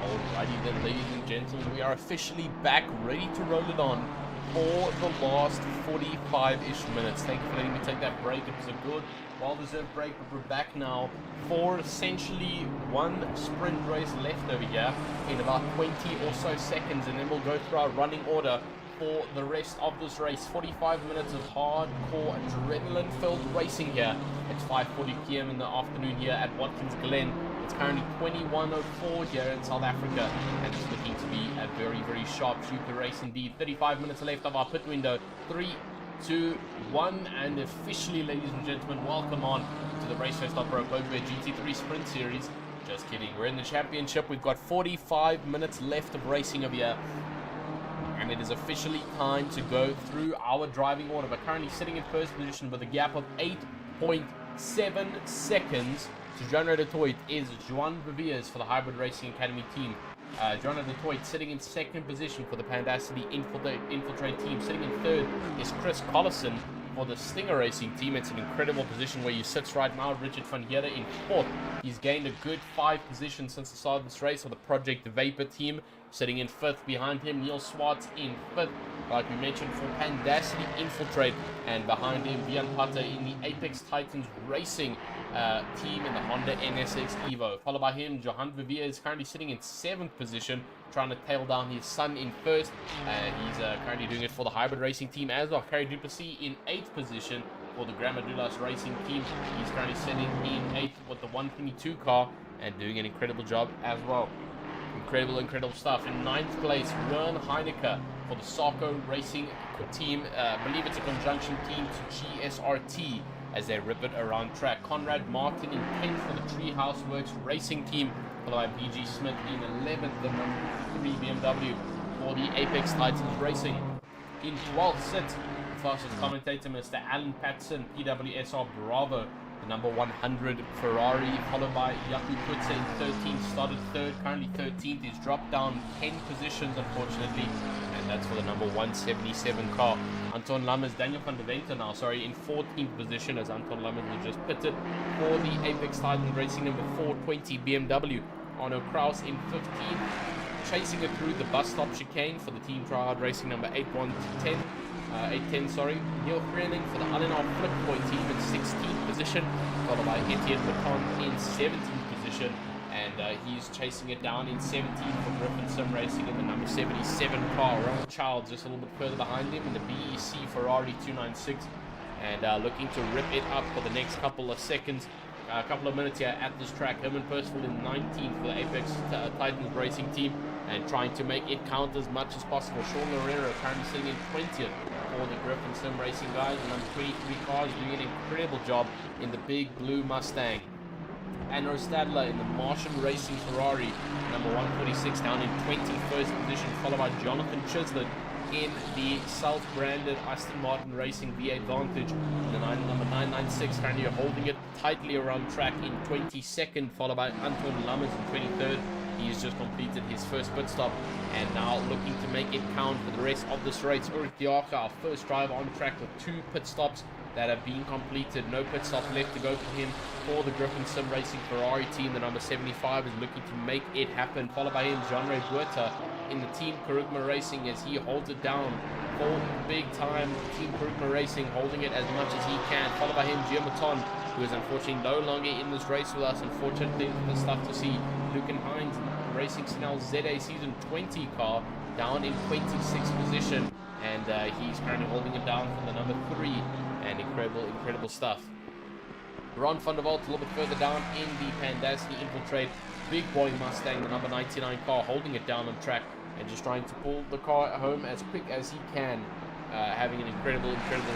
Alrighty then, ladies and gentlemen, we are officially back, ready to roll it on for the last 45-ish minutes. Thank you for letting me take that break. It was a good, well-deserved break, but we're back now for essentially one sprint race left over here in about 20 or so seconds, and then we'll go through our running order for the rest of this race. 45 minutes of hardcore adrenaline-filled racing here. It's 5:40 p.m. in the afternoon here at Watkins Glen. It's currently 21:04 here in South Africa, and it's looking to be a very, very sharp shooter race indeed. 35 minutes left of our pit window. 3, 2, 1, and officially, ladies and gentlemen, welcome on to the RaceFace.Pro PokerBet GT3 Sprint Series. Just kidding, we're in the championship. We've got 45 minutes left of racing over here, and it is officially time to go through our driving order. We're currently sitting in first position with a gap of 8.7 seconds. to Joanna du Toit is Juan Viviers for the Hybrid Racing Academy team. Joanna du Toit sitting in second position for the Pandacity Infiltrate team. Sitting in third is Chris Collison for the Stinger Racing team. It's an incredible position where he sits right now. Richard van Heerde in fourth. He's gained a good 5 positions since the start of this race for the Project Vapor team. Sitting in fifth behind him, Neil Swartz in fifth, like we mentioned, for Pandacity Infiltrate. And behind him, Vian Pata in the Apex Titans Racing team in the Honda NSX Evo. Followed by him, Johan Vivier is currently sitting in 7th position, trying to tail down his son in first. He's currently doing it for the Hybrid Racing team as well. Kerry Duplessis in 8th position for the Gramadulas Racing team. He's currently sitting in 8th with the 122 car and doing an incredible job as well. Incredible stuff. In 9th place, Rern Heineke for the Sarko Racing team. I believe it's a conjunction team to GSRT as they rip it around track. Conrad Martin in 10th for the Treehouse Works Racing team, followed by BG Smith in 11th, the number 3 BMW for the Apex Titans Racing. In 12th sits the fastest commentator, Mr. Alan Patson, PWSR Bravo, the number 100 Ferrari, followed by Yaku Kutse in 13th, started third, currently 13th. He's dropped down 10 positions, unfortunately, and that's for the number 177 car. Anton Lammers, Daniel van der Venter now, in 14th position, as Anton Lammers was just pitted for the Apex Titans Racing number 420 BMW. Arno Kraus in 15th, chasing it through the bus stop chicane for the Team Tryhard Racing number 810. Neil Freeling for the Alenau Flipboy team in 16th position, followed by Etienne Baton in 17th position, and he's chasing it down in 17th for Griffin Sim Racing in the number 77 car. Ronald Childs just a little bit further behind him in the BEC Ferrari 296, and looking to rip it up for the next couple of minutes here at this track. Herman Percival in 19th for the Apex Titans Racing team, and trying to make it count as much as possible. Sean Herrera currently sitting in 20th for the Griffin Sim Racing guys. The number 23 car is doing an incredible job in the big blue Mustang. Anno Stadler in the Martian Racing Ferrari, number 146, down in 21st position, followed by Jonathan Chislett in the self-branded Aston Martin Racing V8 Vantage, the number 996, currently holding it tightly around track in 22nd, followed by Anton Lammers in 23rd. He has just completed his first pit stop and now looking to make it count for the rest of this race. Ulrich Diaka, our first driver on track with 2 pit stops that have been completed. No pit stops left to go for him for the Griffin Sim Racing Ferrari team. The number 75 is looking to make it happen, followed by him, Jean-Ray Buerta in the Team Karugma Racing as he holds it down for big time. Team Karugma Racing holding it as much as he can, followed by him, Giamaton, who is unfortunately no longer in this race with us. Unfortunately, the stuff to see. Lucan Hines Racing Snell ZA Season 20 car down in 26th position, and he's currently holding it down from the number 3, and incredible stuff. Ron van der Walt a little bit further down in the Pandacity Infiltrate big boy Mustang, the number 99 car, holding it down on track and just trying to pull the car home as quick as he can. Having an incredible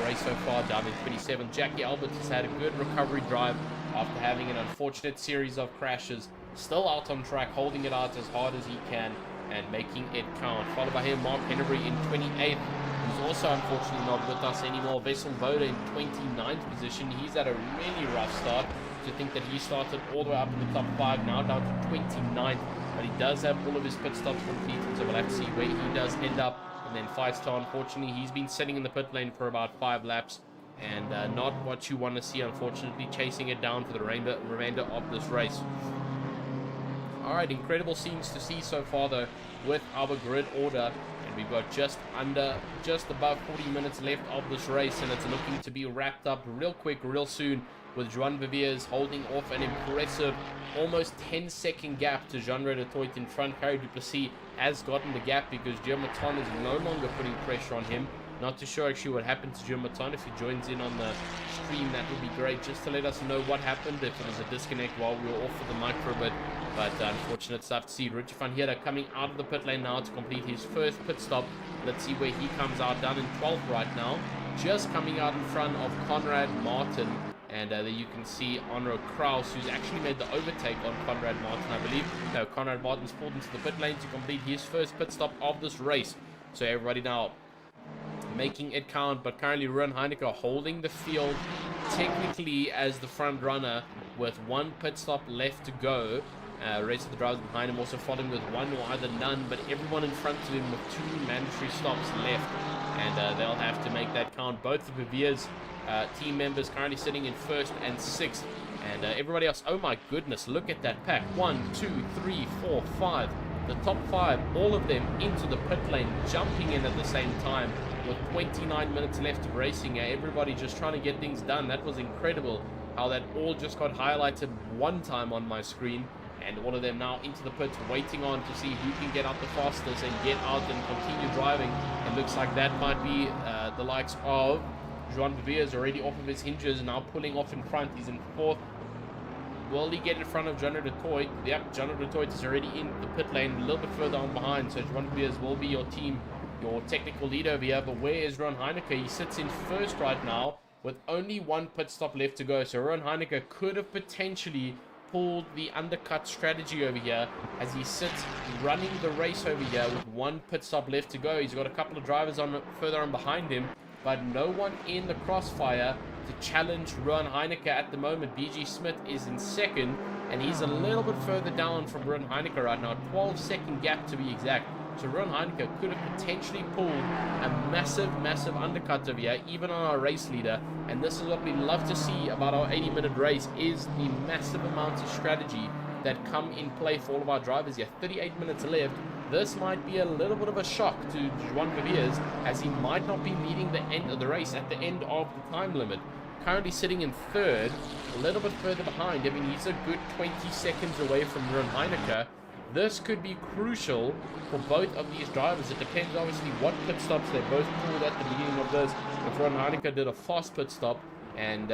race so far, down in 27. Jackie Albert has had a good recovery drive after having an unfortunate series of crashes. Still out on track, holding it out as hard as he can and making it count. Followed by him, Mark Henry in 28th, who's also unfortunately not with us anymore. Vessel Voda in 29th position. He's at a really rough start. To think that he started all the way up in the top 5, now down to 29th. But he does have all of his pit stops completed, so we'll have to see where he does end up. And then 5-star, unfortunately, he's been sitting in the pit lane for about 5 laps. And not what you want to see, unfortunately, chasing it down for the remainder of this race. Alright, incredible scenes to see so far, though, with our grid order. And we've got just above 40 minutes left of this race, and it's looking to be wrapped up real quick, real soon, with Joan Viviers holding off an impressive almost 10-second gap to Jean Redetoit in front. Harry Duplessis has gotten the gap because Giamaton is no longer putting pressure on him. Not too sure actually what happened to Giamaton. If he joins in on the stream, that would be great, just to let us know what happened, if it was a disconnect while we were off of the mic for a bit. But unfortunate stuff to see. Richie van Heerden coming out of the pit lane now to complete his first pit stop. Let's see where he comes out, down in 12th right now. Just coming out in front of Conrad Martin. And there you can see Onro Kraus, who's actually made the overtake on Conrad Martin, I believe. No, Conrad Martin's pulled into the pit lane to complete his first pit stop of this race. So everybody now making it count, but currently Ruan Heineke holding the field technically as the front runner with 1 pit stop left to go. Rest of the drivers behind him also following with 1 or either none, but everyone in front of him with 2 mandatory stops left, and they'll have to make that count. Both the Viviers team members currently sitting in 1st and 6th, and everybody else, oh my goodness, look at that pack. 1, 2, 3, 4, 5. The top 5, all of them into the pit lane, jumping in at the same time with 29 minutes left of racing. Everybody just trying to get things done. That was incredible how that all just got highlighted one time on my screen, and all of them now into the pits waiting on to see who can get out the fastest and get out and continue driving. It looks like that might be the likes of Joan Viviers already off of his hinges, now pulling off in front. He's in 4th. Will he get in front of Jean Redetoit? Yep, Jean Redetoit is already in the pit lane, a little bit further on behind. So Joan Viviers will be your team, your technical leader over here. But where is Ruan Heineke? He sits in 1st right now with only 1 pit stop left to go. So Ruan Heineke could have potentially pulled the undercut strategy over here as he sits running the race over here with 1 pit stop left to go. He's got a couple of drivers on further on behind him, but no one in the crossfire to challenge Ruan Heineke at the moment. BG Smith is in 2nd, and he's a little bit further down from Ruan Heineke right now, 12-second gap to be exact. So Ruan Heineke could have potentially pulled a massive undercut over here, even on our race leader. And this is what we love to see about our 80-minute race, is the massive amounts of strategy that come in play for all of our drivers here. 38 minutes left. This might be a little bit of a shock to Joan Viviers, as he might not be meeting the end of the race at the end of the time limit. Currently sitting in 3rd, a little bit further behind. I mean, he's a good 20 seconds away from Ruan Heineke. This could be crucial for both of these drivers. It depends obviously what pit stops they both pulled at the beginning of this. If Ruan Heineke did a fast pit stop, and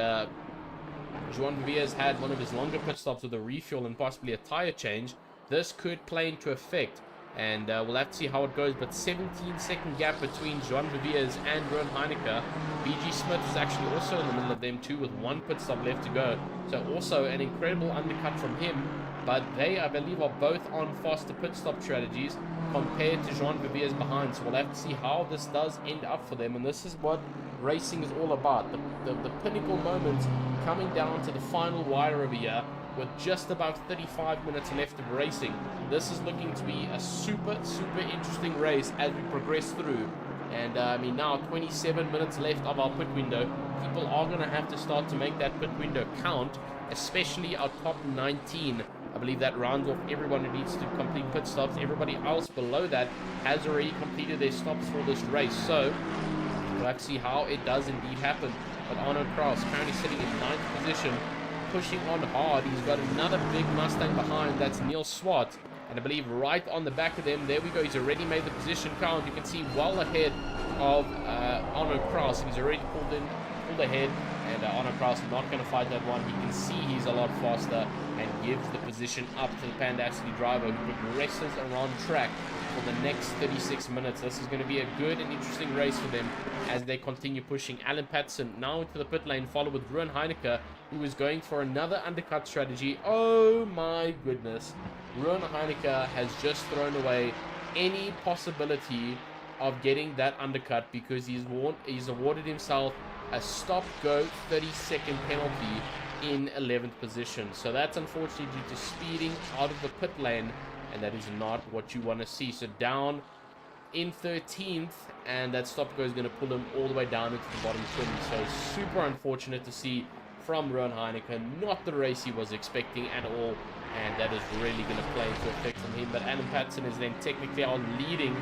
Joan Viviers had one of his longer pit stops with a refuel and possibly a tire change, this could play into effect. And we'll have to see how it goes. But 17-second gap between Joan Viviers and Ruan Heineke. BG Smith is actually also in the middle of them too, with 1 pit stop left to go. So also an incredible undercut from him. But they, I believe, are both on faster pit stop strategies compared to Joan Viviers behind. So we'll have to see how this does end up for them. And this is what racing is all about. The pinnacle moments coming down to the final wire over here, with just about 35 minutes left of racing. This is looking to be a super interesting race as we progress through. And I mean, now 27 minutes left of our pit window. People are going to have to start to make that pit window count, especially our top 19. I believe that rounds off everyone who needs to complete pit stops. Everybody else below that has already completed their stops for this race. So we'll have to see how it does indeed happen. But Arno Kraus currently sitting in 9th position, pushing on hard. He's got another big Mustang behind. That's Neil Swart. And I believe right on the back of them, there we go. He's already made the position count. You can see well ahead of Arno Kraus. He's already pulled ahead. And Arno Kraus not going to fight that one. He can see he's a lot faster and gives the position up to the Pandacity driver, who progresses around track for the next 36 minutes. This is going to be a good and interesting race for them as they continue pushing. Alan Patterson now into the pit lane, followed with Ruan Heineke, who is going for another undercut strategy. Oh my goodness. Ruan Heineke has just thrown away any possibility of getting that undercut because he's awarded himself a stop-go 30-second penalty in 11th position. So that's unfortunately due to speeding out of the pit lane, and that is not what you want to see. So down in 13th, and that stop-go is going to pull him all the way down into the bottom 20. So super unfortunate to see from Rowan Heineke, not the race he was expecting at all, and that is really going to play into effect from him. But Alan Patterson is then technically our leading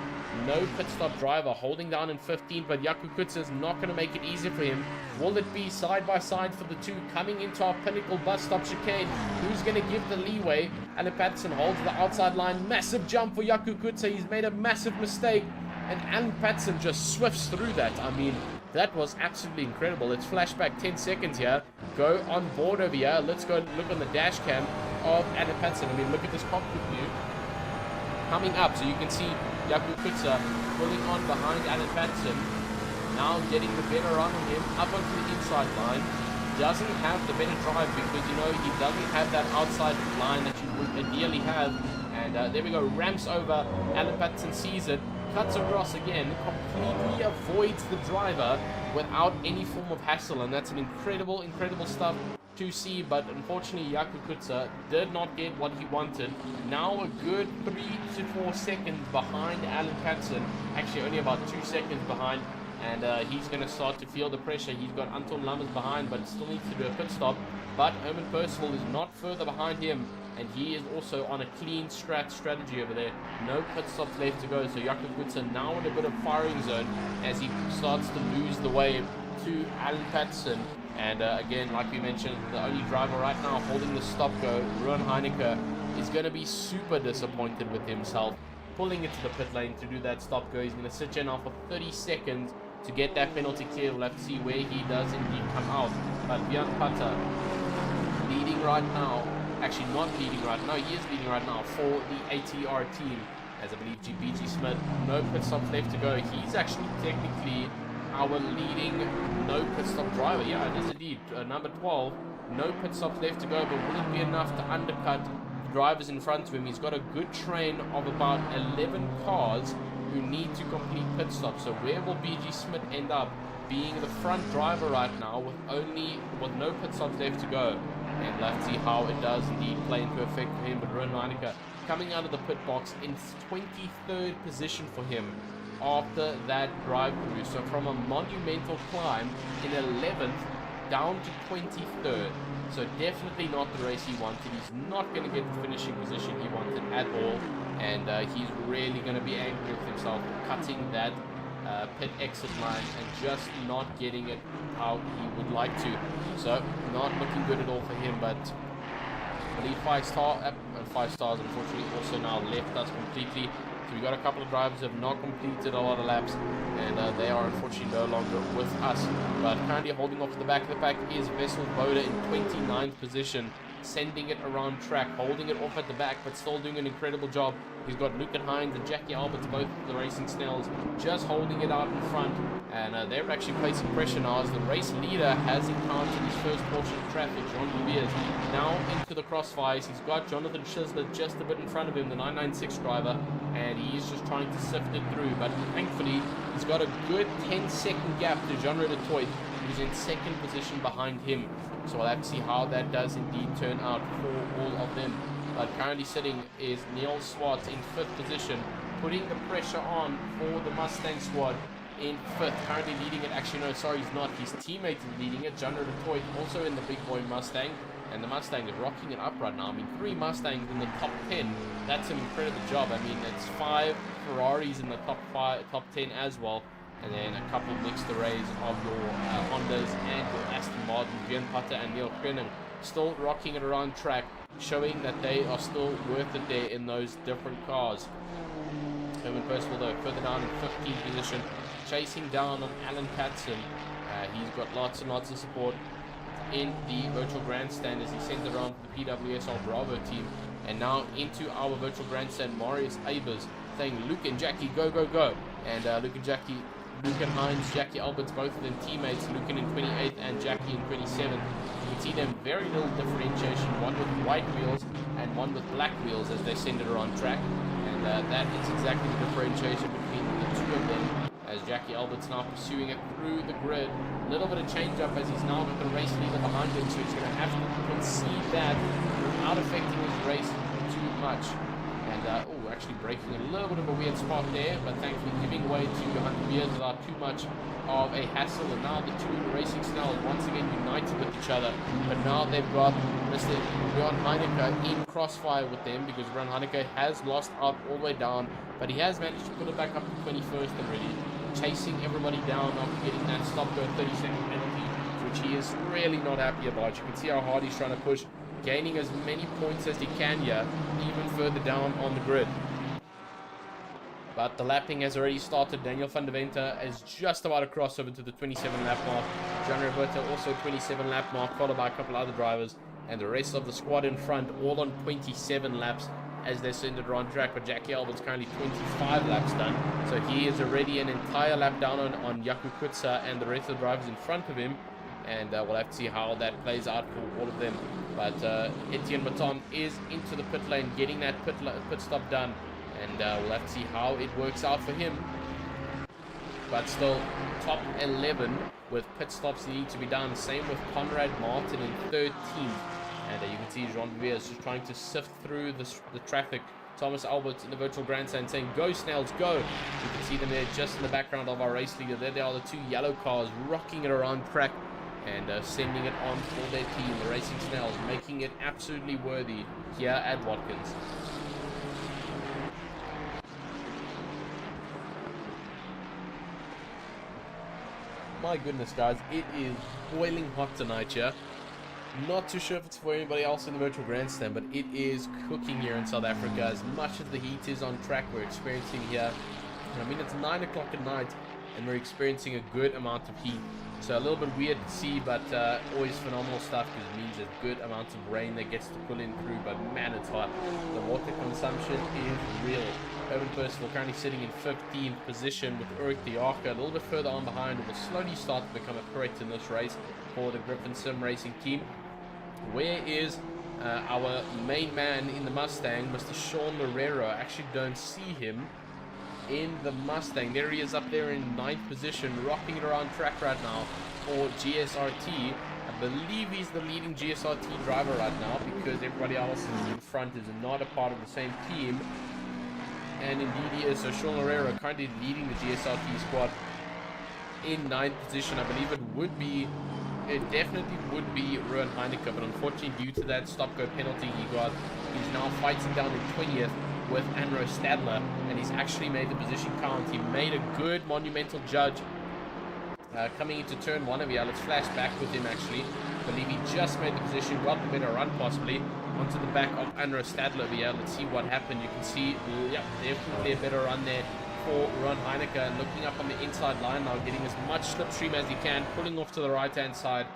no pit stop driver, holding down in 15th, but Jaco Kutzer is not going to make it easy for him. Will it be side by side for the two coming into our pinnacle bus stop chicane? Who's going to give the leeway? Alan Patterson holds the outside line, massive jump for Jaco Kutzer. He's made a massive mistake, and Alan Patterson just swifts through that. I mean, that was absolutely incredible. Let's flash back 10 seconds here. Go on board over here. Let's go look on the dash cam of Alan Patterson. I mean, look at this cockpit view coming up. So you can see Jaco Kutzer pulling on behind Alan Patterson. Now getting the better run on him up onto the inside line. Doesn't have the better drive because, you know, he doesn't have that outside line that you would ideally have. And there we go. Ramps over. Alan Patterson sees it. Cuts across again, completely avoids the driver without any form of hassle, and that's an incredible stuff to see. But unfortunately, Jaco Kutzer did not get what he wanted. Now a good 3 to 4 seconds behind Alan Patterson, actually only about 2 seconds behind, and he's going to start to feel the pressure. He's got Anton Lammers behind, but still needs to do a pit stop. But Herman Percival is not further behind him, and he is also on a clean strategy over there. No pit stops left to go, so Jaco Kutzer now in a bit of firing zone as he starts to lose the way to Alan Patterson. And again, like we mentioned, the only driver right now holding the stop-go, Rowan Heineke, is going to be super disappointed with himself, pulling it to the pit lane to do that stop-go. He's going to sit here now for 30 seconds to get that penalty clear. We'll have to see where he does indeed come out. But Björn Putter leading right now. Actually not leading right now, he is leading right now for the ATR team, as I believe BG Smith, no pit stops left to go. He's actually technically our leading no pit stop driver. Yeah, it is indeed. Number 12, no pit stops left to go, but will it be enough to undercut the drivers in front of him? He's got a good train of about 11 cars who need to complete pit stops. So where will BG Smith end up? Being the front driver right now with no pit stops left to go. And let's see how it does indeed play into effect for him. But Rowan Heineke coming out of the pit box in 23rd position for him after that drive through. So from a monumental climb in 11th down to 23rd. So definitely not the race he wanted. He's not going to get the finishing position he wanted at all. And he's really going to be angry with himself cutting that pit exit line and just not getting it how he would like to. So not looking good at all for him. But I believe 5 stars unfortunately also now left us completely. So we got a couple of drivers who have not completed a lot of laps, and they are unfortunately no longer with us. But currently holding off to the back of the pack is Vessel Boda in 29th position, sending it around track, holding it off at the back, but still doing an incredible job. He's got Luke Hines and Jackie Alberts, both the racing snails, just holding it out in front, and they're actually placing pressure now as the race leader has encountered his first portion of traffic. Jean Louviers now into the crossfires. He's got Jonathan Schisler just a bit in front of him, the 996 driver, and he's just trying to sift it through. But thankfully, he's got a good 10-second gap to Jean Redetoit, who's in second position behind him. So we'll have to see how that does indeed turn out for all of them. But currently sitting is Neil Swartz in 5th position, putting the pressure on for the Mustang squad in 5th. Currently leading it, actually no, sorry, he's not. His teammate is leading it, John Redetoit, also in the big boy Mustang. And the Mustang is rocking it up right now. I mean, 3 Mustangs in the top 10. That's an incredible job. I mean, it's 5 Ferraris in the top 10 as well. And then a couple mixed arrays of your Hondas and your Aston Martin, Björn Putter and Neil Krenning, still rocking it around track, showing that they are still worth it there in those different cars. Herman Percival, though, further down in 15th position, chasing down on Alan Patterson. He's got lots and lots of support in the virtual grandstand as he sends around the PWSR Bravo team. And now into our virtual grandstand, Marius Abers saying, Luke and Jackie, go, go, go. And Luke and Hines, Jackie Alberts, both of them teammates, Luke in 28th and Jackie in 27th. You can see them very little differentiation, one with white wheels and one with black wheels as they send it around track. And that is exactly the differentiation between the 2 two of them, as Jackie Albert's now pursuing it through the grid. A little bit of change up as he's now got the race leader behind him, so he's going to have to concede that without affecting his race too much. And actually breaking a little bit of a weird spot there, but thankfully giving way to 100 years without too much of a hassle. And now the two racing snarls once again united with each other, but now they've got Mr. Ron Heineke in crossfire with them, because Ron Heineke has lost out all the way down, but he has managed to put it back up to 21st already, chasing everybody down after getting that stop-go 30-second penalty, which he is really not happy about. You can see how hard he's trying to push, gaining as many points as he can here, even further down on the grid. But the lapping has already started. Daniel van der Venter is just about to cross over to the 27 lap mark. John Roberto also 27 lap mark, followed by a couple other drivers. And the rest of the squad in front, all on 27 laps as they send it around track. But Jackie Albert's currently 25 laps done. So he is already an entire lap down on Jaco Kutsa and the rest of the drivers in front of him. And we'll have to see how that plays out for all of them. But Etienne Baton is into the pit lane, getting that pit stop done. And we'll have to see how it works out for him. But still, top 11 with pit stops needing to be done. Same with Conrad Martin in 13th. And you can see Jean Vier is just trying to sift through the traffic. Thomas Albert in the virtual grandstand saying, "Go, Snells, go!" You can see them there just in the background of our race leader. There they are, the two yellow cars rocking it around track and sending it on for their team, the Racing Snells, making it absolutely worthy here at Watkins. My goodness, guys, it is boiling hot tonight here. Not too sure if it's for anybody else in the virtual grandstand, but it is cooking here in South Africa. As much as the heat is on track, we're experiencing here. I mean, it's 9 o'clock at night, and we're experiencing a good amount of heat. So a little bit weird to see, but always phenomenal stuff, because it means there's good amounts of rain that gets to pull in through. But man, it's hot. The water consumption is real. Urban Percival currently sitting in 15th position with Ulrich de Arca a little bit further on behind. It will slowly start to become a threat in this race for the Griffin Sim Racing team. Where is our main man in the Mustang, Mr. Sean Lorero? I actually don't see him in the Mustang. There he is up there in 9th position, rocking it around track right now for GSRT. I believe he's the leading GSRT driver right now, because everybody else in front is not a part of the same team. And indeed he is. So Sean Lorero currently leading the GSRT squad in 9th position. I believe it definitely would be Rowan Heineke, but unfortunately due to that stop-go penalty he got, he's now fighting down in 20th with Anro Stadler, and he's actually made the position count. He made a good monumental judge coming into turn 1 of here. Let's flash back with him actually. I believe he just made the position, got the better run possibly onto the back of Anro Stadler over here. Let's see what happened. You can see, yep, definitely a better run there for Ron Heineke, and looking up on the inside line now, getting as much slipstream as he can, pulling off to the right hand side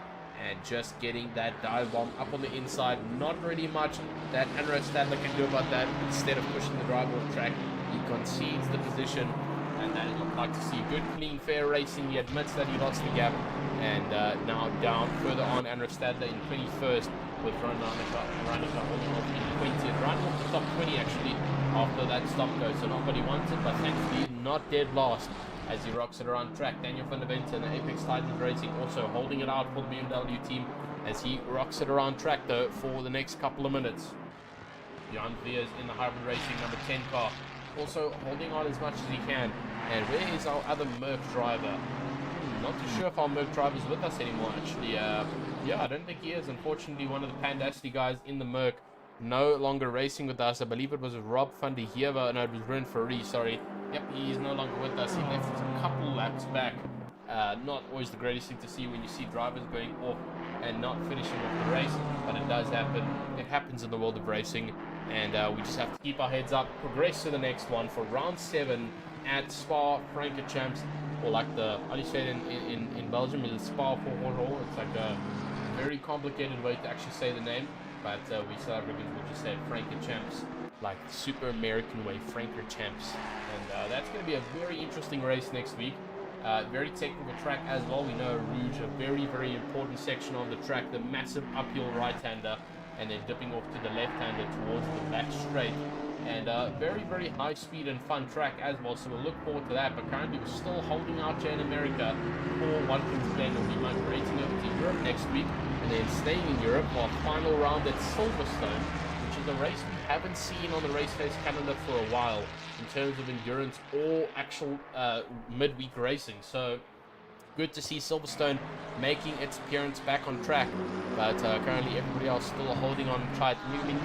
and just getting that dive bomb up on the inside. Not really much that Anro Stadler can do about that. Instead of pushing the driver off track, he concedes the position, and that it looked like to see good, clean, fair racing. He admits that he lost the gap, and now down further on Anro Stadler in 21st with Ron Heineke holding off in 20th, right off the top 20 actually after that stop go. So not what he wanted, but thankfully not dead last as he rocks it around track. Daniel van der Venter and Apex Titans Racing also holding it out for the BMW team as he rocks it around track though for the next couple of minutes. Jan Viers in the hybrid racing number 10 car, also holding on as much as he can. And where is our other Merc driver? Not too sure if our Merc driver is with us anymore actually. Yeah, I don't think he is. Unfortunately, one of the Pandasti guys in the Merc no longer racing with us. I believe it was Rob van der Heever. No, it was Brent Ferree, sorry. Yep, he is no longer with us. He left a couple laps back. Not always the greatest thing to see when you see drivers going off and not finishing off the race, but it does happen. It happens in the world of racing, and we just have to keep our heads up, progress to the next one for round 7 at Spa-Francorchamps, or like the, how do you say it in Belgium, is it Spa-Francorchamps? It's like a very complicated way to actually say the name, but we South Africans will just say it Francorchamps, like the super American way, Francorchamps. And that's going to be a very interesting race next week. Very technical track as well. We know Rouge, a very, very important section of the track, the massive uphill right-hander. and then dipping off to the left-hander towards the back straight. And very, very high speed and fun track as well, so we'll look forward to that. But currently we're still holding out here in America for Watkins Glen. We'll be migrating over to Europe next week and then staying in Europe for our final round at Silverstone, which is a race we haven't seen on the RaceFace calendar for a while in terms of endurance or actual midweek racing. So good to see Silverstone making its appearance back on track, but currently everybody else still holding on tight. I mean,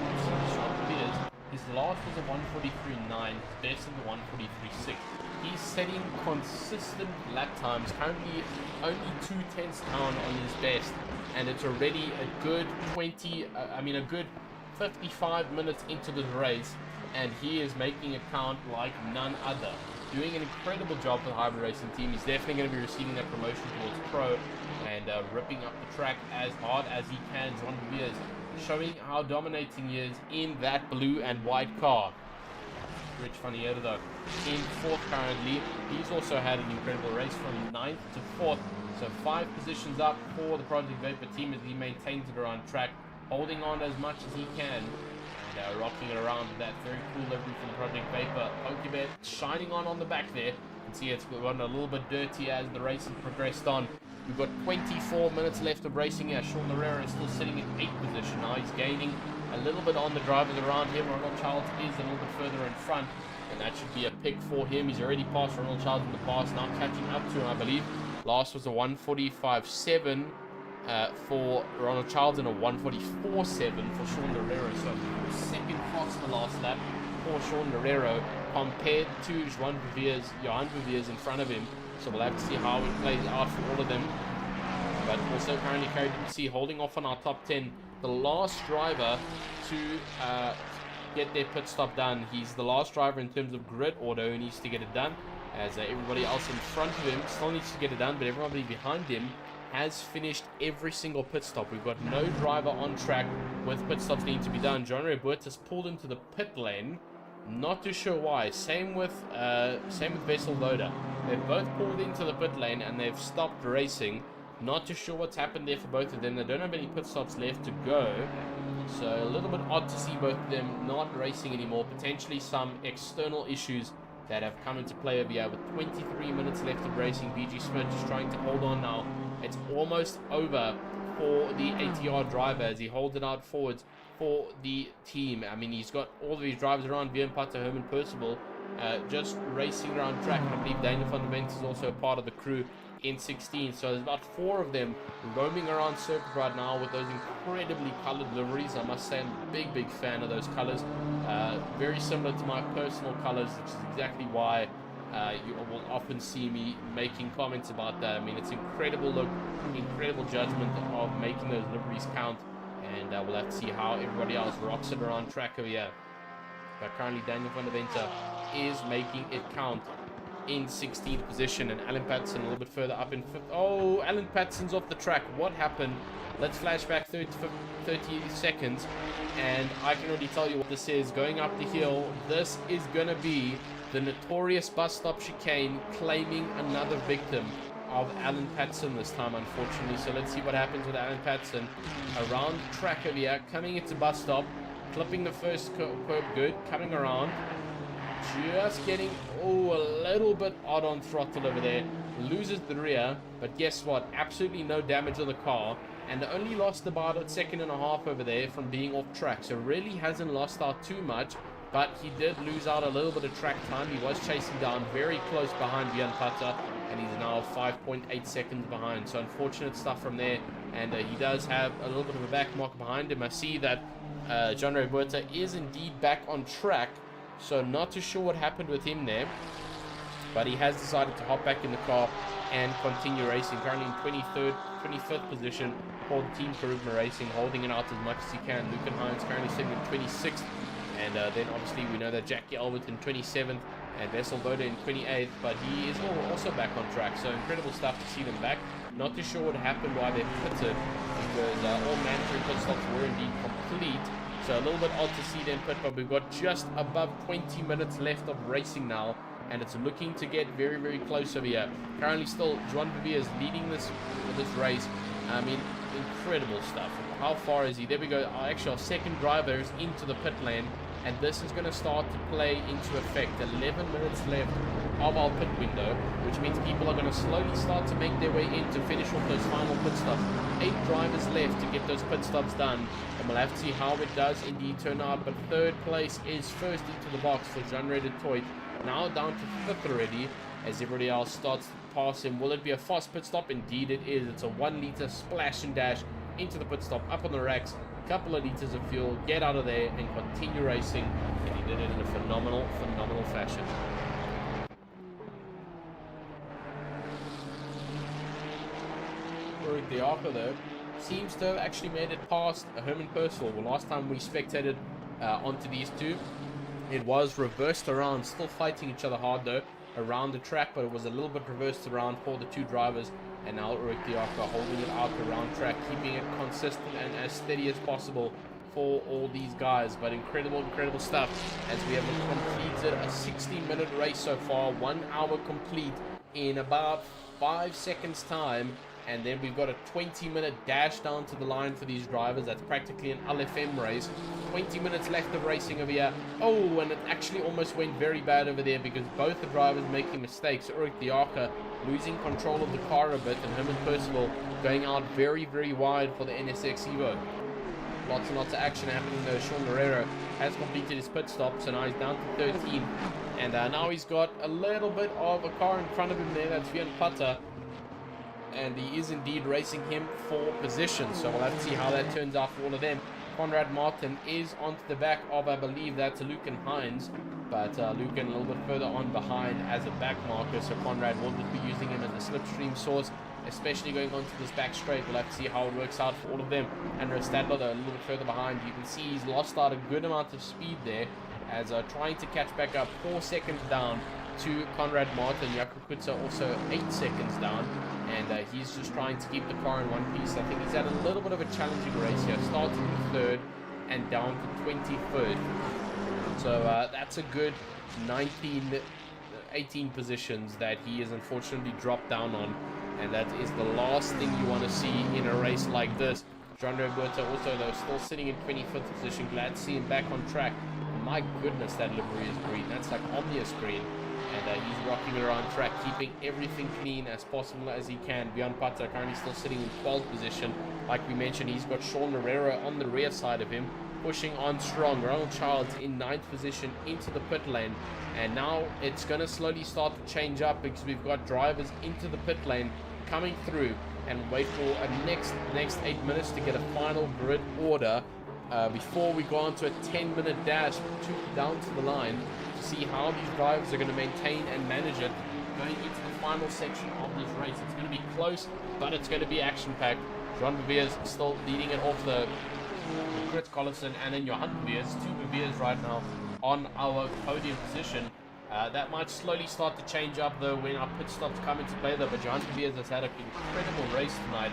his last was a 1:43.9, his best in the 1:43.6. He's setting consistent lap times, currently only 2/10 down on his best, and it's already a good 55 minutes into the race, and he is making it count like none other. Doing an incredible job for the Hybrid Racing team. He's definitely going to be receiving that promotion towards Pro and ripping up the track as hard as he can. Juan Viviers showing how dominating he is in that blue and white car. Rich Faniero though in 4th currently. He's also had an incredible race from 9th to 4th. So 5 positions up for the Project Vapor team as he maintains it around track, holding on as much as he can. And rocking it around with that very cool livery from the Project Vapor. PokerBet shining on the back there. You can see it's gotten a little bit dirty as the race has progressed on. We've got 24 minutes left of racing here. Sean Herrera is still sitting in 8th position now. He's gaining a little bit on the drivers around him. Ronald Childs is a little bit further in front, and that should be a pick for him. He's already passed Ronald Childs in the past, now catching up to him, I believe. Last was a 1:45.7 for Ronald Childs and a 1:44.7 for Sean Herrera. So second faster last lap for Sean Herrera compared to Johan Viviers in front of him. So we'll have to see how it plays out for all of them. But also currently carried MC holding off on our top 10. The last driver to get their pit stop done. He's the last driver in terms of grid order who needs to get it done, as everybody else in front of him still needs to get it done, but everybody behind him has finished every single pit stop. We've got no driver on track with pit stops needing to be done. John Roberts pulled into the pit lane. Not too sure why. Same with Vessel Loader. They've both pulled into the pit lane and they've stopped racing. Not too sure what's happened there for both of them. They don't have any pit stops left to go. So a little bit odd to see both of them not racing anymore. Potentially some external issues that have come into play over here. With 23 minutes left of racing, BG Smith just trying to hold on now. It's almost over for the ATR driver as he holds it out forwards for the team. I mean, he's got all of these drivers around, Björn Pater, Herman Percival, just racing around track. And I believe Daniel van der Vent is also a part of the crew in 16. So there's about 4 of them roaming around circuit right now with those incredibly colored liveries. I must say I'm a big fan of those colors. Very similar to my personal colors, which is exactly why you will often see me making comments about that. I mean, it's incredible look, incredible judgment of making those liveries count, and we'll have to see how everybody else rocks it around track over here. But currently Daniel van der Venter is making it count in 16th position, and Alan Patterson a little bit further up in 5th. Oh, Alan Patterson's off the track. What happened? Let's flash back 30 seconds, and I can already tell you what this is. Going up the hill, this is going to be the notorious bus stop chicane, claiming another victim of Alan Patterson this time, unfortunately. So let's see what happens with Alan Patterson around the track over here, coming into bus stop, clipping the first curb good, coming around, just getting a little bit odd on throttle over there, loses the rear, but guess what, absolutely no damage on the car, and only lost about a second and a half over there from being off track. So really hasn't lost out too much, but he did lose out a little bit of track time. He was chasing down very close behind Björn Pater, and he's now 5.8 seconds behind. So unfortunate stuff from there, and he does have a little bit of a back mark behind him. I see that John Roberta is indeed back on track, so not too sure what happened with him there, but he has decided to hop back in the car and continue racing. Currently in 25th position for the Team Karugma Racing, holding it out as much as he can. Lucan Hines currently sitting in 26th, and then obviously we know that Jackie Albert in 27th and Vessel Boda in 28th, but he is also back on track. So incredible stuff to see them back. Not too sure what happened, why they pitted, because all mandatory pit stops were indeed complete. So a little bit odd to see them pit, but we've got just above 20 minutes left of racing now, and it's looking to get very close over here. Currently still Juan Vivier is leading this race. I mean, incredible stuff. How far is he? There we go. Actually, our second driver is into the pit lane, and this is going to start to play into effect. 11 minutes left of our pit window, which means people are going to slowly start to make their way in to finish off those final pit stops. 8 drivers left to get those pit stops done, and we'll have to see how it does indeed turn out. But third place is first into the box for Jean-Ray Toit, now down to fifth already, as everybody else starts to pass him. Will it be a fast pit stop? Indeed it is. It's a 1 liter splash and dash into the pit stop, up on the racks, couple of liters of fuel, get out of there and continue racing, and he did it in a phenomenal fashion. The Arca though seems to have actually made it past Herman Percival. Well, last time we spectated onto these two, it was reversed around, still fighting each other hard though around the track, but it was a little bit reversed around for the two drivers, and now Ulrich the Arca holding it out around track, keeping it consistent and as steady as possible for all these guys. But incredible stuff, as we have completed a 60-minute race so far, 1 hour complete in about 5 seconds time. And then we've got a 20-minute dash down to the line for these drivers. That's practically an LFM race. 20 minutes left of racing over here. Oh, and it actually almost went very bad over there because both the drivers making mistakes. Ulrich the Arca losing control of the car a bit, and Herman Percival going out very wide for the NSX Evo. Lots and lots of action happening though. Sean Guerrero has completed his pit stop, so now he's down to 13. And now he's got a little bit of a car in front of him there. That's Vian Putter. And he is indeed racing him for position, so we'll have to see how that turns out for all of them. Conrad Martin is onto the back of, I believe that's Lucan Hines, but Lucan a little bit further on behind as a back marker, so Conrad will just be using him as a slipstream source, especially going onto this back straight. We'll have to see how it works out for all of them. And Stadler though a little bit further behind. You can see he's lost out a good amount of speed there, as trying to catch back up, 4 seconds down to Conrad Martin. Jakub Kutsar also 8 seconds down, and he's just trying to keep the car in one piece. I think he's had a little bit of a challenging race here, starting in 3rd and down to 23rd. So that's a good 18 positions that he has unfortunately dropped down on, and that is the last thing you want to see in a race like this. Jean Roberto also though still sitting in 25th position. Glad to see him back on track. My goodness, that livery is green. That's like Omnius green. And he's rocking around track, keeping everything clean as possible as he can. Vian Putter currently still sitting in 12th position. Like we mentioned, he's got Sean Herrera on the rear side of him, pushing on strong. Ronald Childs in 9th position into the pit lane. And now it's going to slowly start to change up, because we've got drivers into the pit lane coming through, and wait for a next 8 minutes to get a final grid order before we go on to a 10-minute dash down to the line, to see how these drivers are going to maintain and manage it going into the final section of this race. It's going to be close, but it's going to be action-packed. Jean Beviers still leading it off the Chris Collison, and then Johan Beviers, 2 Beviers right now on our podium position. That might slowly start to change up though when our pit stops come into play though, but Johan Beviers has had an incredible race tonight,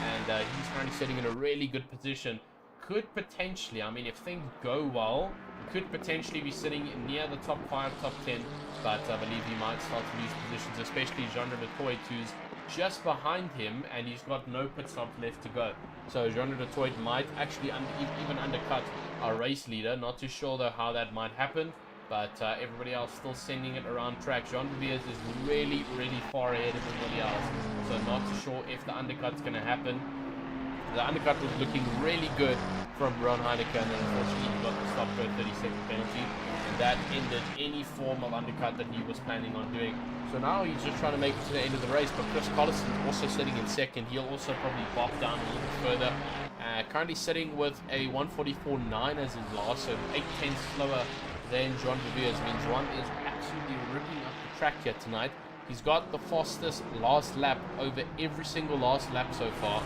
and he's currently sitting in a really good position. Could potentially, I mean, if things go well, could potentially be sitting near the top 5, top 10, but I believe he might start to lose positions, especially Jean de Toit, who's just behind him, and he's got no pit stops left to go. So Jean de Toit might actually even undercut our race leader. Not too sure though how that might happen, but everybody else still sending it around track. Jean Beviers is really far ahead of everybody else, so not too sure if the undercut's going to happen. The undercut was looking really good from Ron Heineke, and then unfortunately he got the stop go 30-second penalty, and that ended any form of undercut that he was planning on doing. So now he's just trying to make it to the end of the race, but Chris Collison also sitting in 2nd. He'll also probably bop down a little bit further. Currently sitting with a 1:44.9 as his last, so 8/10 slower than Jean Beviers. Means Jean is absolutely ripping up the track here tonight. He's got the fastest last lap over every single last lap so far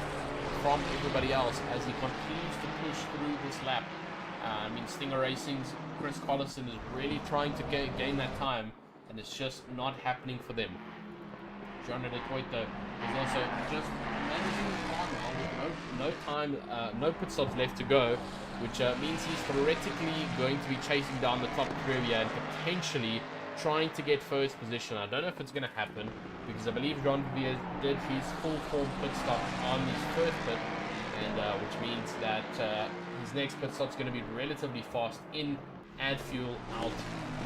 from everybody else, as he continues to push through this lap. I mean, Stinger Racing's Chris Collison is really trying to gain that time, and it's just not happening for them. Jean de Toit though is also just managing the car now with no time, no pit stops left to go, which means he's theoretically going to be chasing down the top 3 here and potentially trying to get first position. I don't know if it's going to happen, because I believe Jean Beviers did his full form pit stop on his first pit, and which means that his next pit stop's going to be relatively fast in, add fuel, out,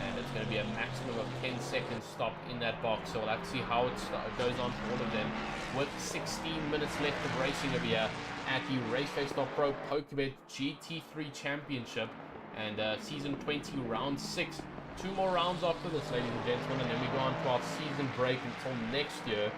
and it's going to be a maximum of 10-second stop in that box. So we'll have to see how it goes on for all of them. With 16 minutes left of racing over here at the RaceFace.Pro PokerBet GT3 Championship, and Season 20, Round 6. 2 more rounds after this, ladies and gentlemen, and then we go on to our season break until next year.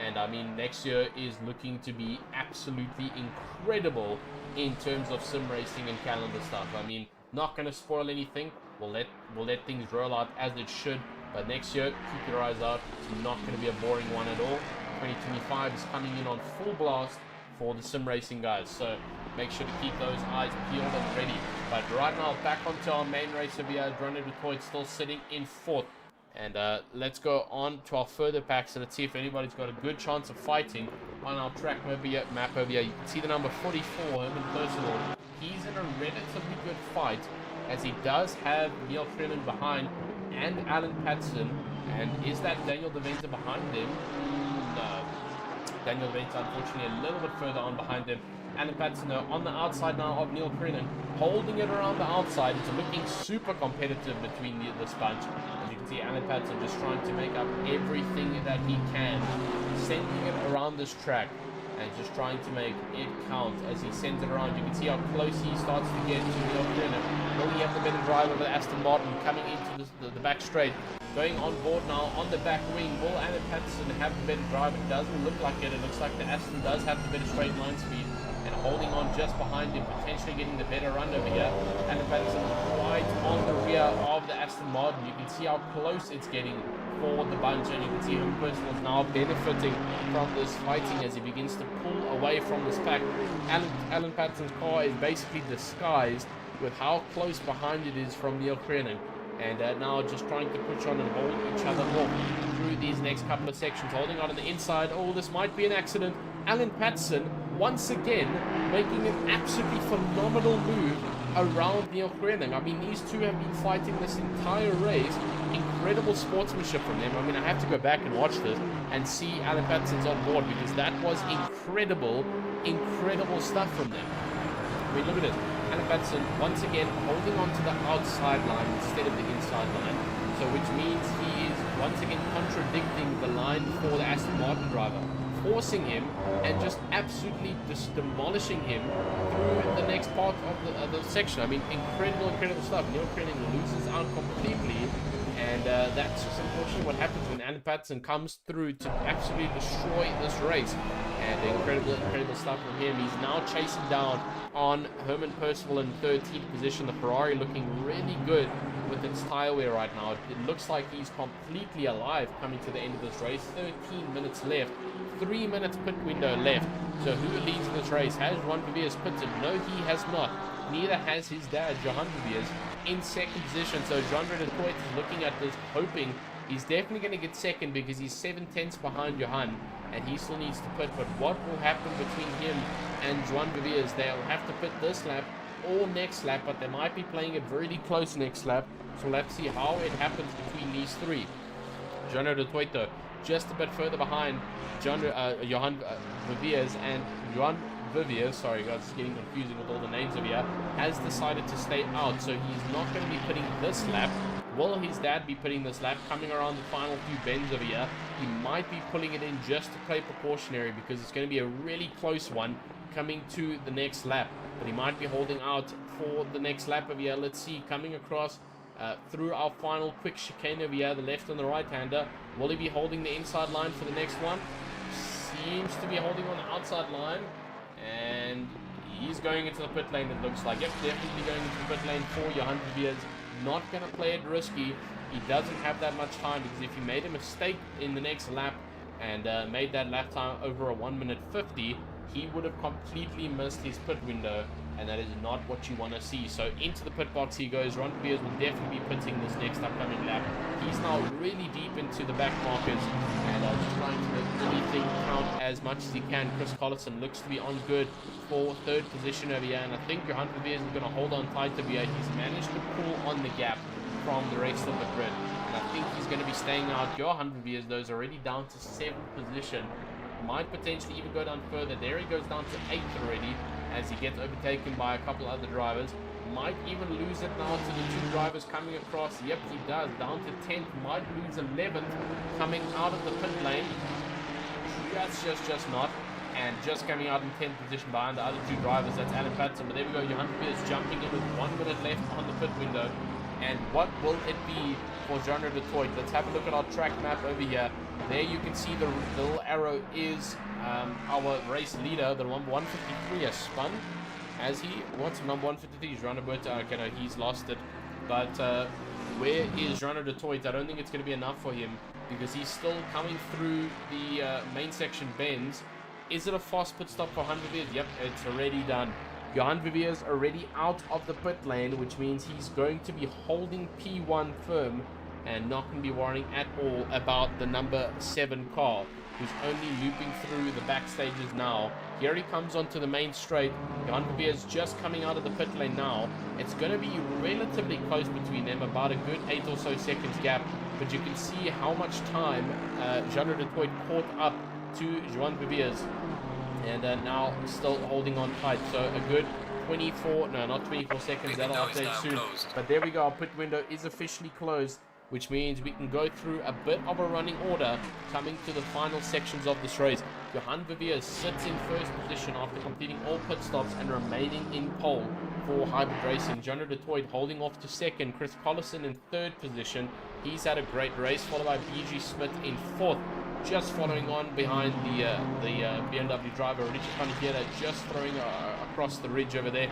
And I mean, next year is looking to be absolutely incredible in terms of sim racing and calendar stuff. I mean, not going to spoil anything. We'll let things roll out as it should. But next year, keep your eyes out. It's not going to be a boring one at all. 2025 is coming in on full blast for the sim racing guys. So make sure to keep those eyes peeled and ready. But right now, back onto our main race over here. Johnny Detroit still sitting in 4th. And let's go on to our further packs and let's see if anybody's got a good chance of fighting on our track map over here. You can see the number 44, Herman Percival. He's in a relatively good fight, as he does have Neil Freeman behind and Alan Patson. And is that Daniel DeVenta behind him? No. Daniel DeVenta, unfortunately, a little bit further on behind him. Alan Patson on the outside now of Neil Freeman, holding it around the outside. It's looking super competitive between this bunch. As you can see, Alan Patson just trying to make up everything that he can, sending it around this track and just trying to make it count as he sends it around. You can see how close he starts to get to Neil Freeman. Will he have the better drive over Aston Martin coming into the back straight? Going on board now on the back wing. Will Alan Patson have the better drive? It doesn't look like it. It looks like the Aston does have the better straight line speed. And holding on just behind him, potentially getting the better run over here. Alan Patson right on the rear of the Aston Martin. You can see how close it's getting for the bunch, and you can see Herman Percival is now benefiting from this fighting as he begins to pull away from this pack. Alan Patson's car is basically disguised with how close behind it is from Neil Creaning. And now just trying to push on and hold each other off through these next couple of sections. Holding on the inside. Oh, this might be an accident. Alan Patson, once again, making an absolutely phenomenal move around Neil Creaning. I mean, these two have been fighting this entire race. Incredible sportsmanship from them. I mean, I have to go back and watch this and see Alan Patson's on board, because that was incredible stuff from them. I mean, look at this. Alan Patson, once again, holding on to the outside line instead of the inside line. So which means he is once again contradicting the line for the Aston Martin driver, forcing him and just absolutely just demolishing him through the next part of the section. I mean, incredible stuff. Neil Creaning loses out completely, and that's just unfortunately what happens when Alan Patson comes through to absolutely destroy this race. And incredible stuff from him. He's now chasing down on Herman Percival in 13th position. The Ferrari looking really good with its tire wear right now. It looks like he's completely alive coming to the end of this race. 13 minutes left. 3 minutes pit window left. So who leads this race? Has Juan Viviers pitted? No, he has not. Neither has his dad, Johan Viviers, in second position. So Jean Redecoit is looking at this, hoping he's definitely going to get second, because he's 7/10 behind Johan, and he still needs to pit. But what will happen between him and Juan Viviers? They'll have to pit this lap or next lap, but they might be playing it very close next lap. So we'll have to see how it happens between these three. Johnny Detroit, though, just a bit further behind Johan Viviers, and Johan Viviers, sorry guys, it's getting confusing with all the names over here, has decided to stay out. So he's not going to be pitting this lap. Will his dad be putting this lap? Coming around the final few bends over here, he might be pulling it in just to play precautionary, because it's going to be a really close one coming to the next lap. But he might be holding out for the next lap over here. Let's see, coming across through our final quick chicane over here, the left and the right-hander. Will he be holding the inside line for the next one? Seems to be holding on the outside line, and he's going into the pit lane, it looks like. Yep, definitely going into the pit lane for Johan Viviers. Not going to play it risky. He doesn't have that much time, because if he made a mistake in the next lap and made that lap time over a 1:50, he would have completely missed his pit window, and that is not what you want to see. So into the pit box he goes. Ron Beers will definitely be pitting this next upcoming lap. He's now really deep into the back markers, and just trying to make anything count as much as he can. Chris Collison looks to be on good for third position over here, and I think Johan Beers is going to hold on tight over here. He's managed to pull on the gap from the rest of the grid, and I think he's going to be staying out. Johan Beers, though, is already down to 7th position, Might potentially even go down further. There he goes down to 8th already as he gets overtaken by a couple other drivers. Might even lose it now to the 2 drivers coming across. Yep, he does. Down to 10th. Might lose 11th coming out of the pit lane. Just not. And just coming out in 10th position behind the other 2 drivers. That's Alan Patterson. But there we go. Johan Pierce jumping in with 1 minute left on the pit window. And what will it be for Genre du Toit? Let's have a look at our track map over here. There you can see the little arrow is our race leader. The number 153 has spun. Has he? What's number 153? Genre Berta. Okay, no, he's lost it. But where is Genre du Toit? I don't think it's going to be enough for him because he's still coming through the main section bends. Is it a fast pit stop for Johan Viviers? Yep, it's already done. Johan Viviers already out of the pit lane, which means he's going to be holding P1 firm and not going to be worrying at all about the number 7 car, who's only looping through the back stages now. Here he comes onto the main straight. Johan Viviers just coming out of the pit lane now. It's going to be relatively close between them, about a good 8 or so seconds gap, but you can see how much time Genre du Toit caught up to Johan Viviers. And now still holding on tight. So a good 24, no, not 24 seconds. That'll update soon. But there we go. Our pit window is officially closed, which means we can go through a bit of a running order coming to the final sections of this race. Johan Viviers sits in first position after completing all pit stops and remaining in pole for hybrid racing. Genre du Toit holding off to second. Chris Collison in third position. He's had a great race, followed by BG Smith in fourth. Just following on behind the BMW driver, Richie Panigera, just throwing across the ridge over there.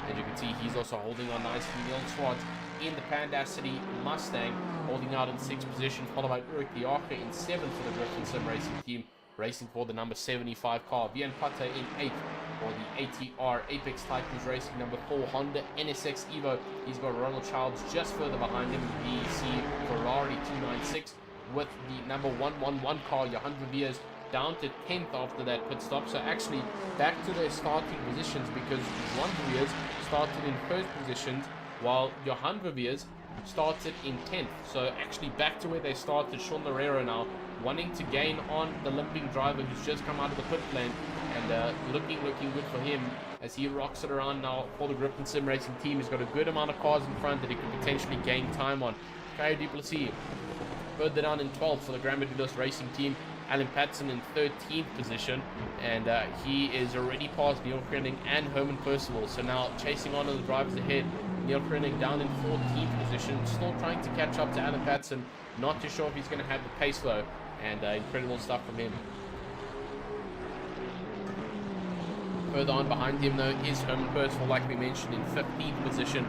And you can see he's also holding on nicely. Neil Swart in the Pandacity Mustang, holding out in 6th position, followed by Eric Diache in 7th for the Griffin Sim Racing team, racing for the number 75 car. Vian Pate in 8th for the ATR Apex Titans Racing number 4 Honda NSX Evo. He's got Ronald Childs just further behind him, BEC Ferrari 296. With the number 111 car, Johan Viviers, down to 10th after that pit stop. So actually back to their starting positions, because Johan Viviers started in first position while Johan Viviers started in 10th. So actually back to where they started. Sean Lorero now wanting to gain on the limping driver who's just come out of the pit lane, and looking good for him as he rocks it around now for the Griffin Sim Racing team. He's got a good amount of cars in front that he could potentially gain time on. Kyle Duplessis further down in 12th for the Granmadillos Racing team. Alan Patson in 13th position, and he is already past Neil Krenning and Herman Percival. So now chasing on to the drivers ahead. Neil Krenning down in 14th position, still trying to catch up to Alan Patson. Not too sure if he's going to have the pace though, and incredible stuff from him. Further on behind him though is Herman Percival, like we mentioned, in 15th position,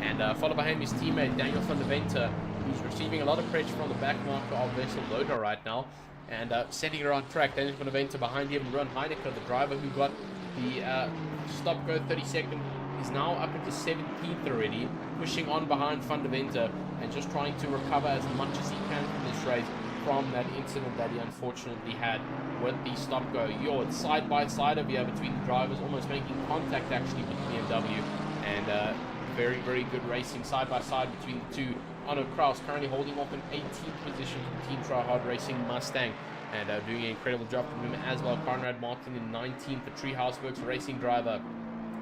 and followed by him his teammate Daniel van der Venter, who's receiving a lot of pressure from the back marker of Vessel Loader right now, and setting her on track. Daniel van der Venter behind him. Ron Heinecker, the driver who got the stop go 32nd, is now up into 17th already, pushing on behind van der Venter and just trying to recover as much as he can from this race, from that incident that he unfortunately had with the stop go. It's side by side over here between the drivers, almost making contact actually with the BMW, and very good racing side by side between the two. Arno Kraus currently holding off an 18th position for Team Try Hard Racing Mustang, and doing an incredible job from him as well. Conrad Martin in 19th, the Treehouse Works Racing driver,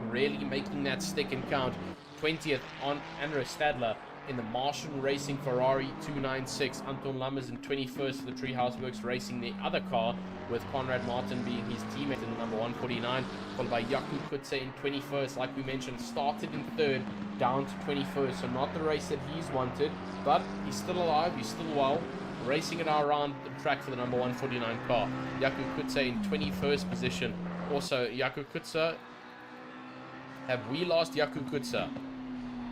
really making that stick and count. 20th on Andrew Stadler in the Martian Racing Ferrari 296. Anton Lammers in 21st for the Treehouse Works Racing, the other car, with Conrad Martin being his teammate in the number 149, followed by Jakub Kutze in 21st. Like we mentioned, started in 3rd, down to 21st, so not the race that he's wanted, but he's still alive, he's still well, racing it around the track for the number 149 car. Jakub Kutze in 21st position. Also, Jakub Kutze, have we lost Jakub Kutze?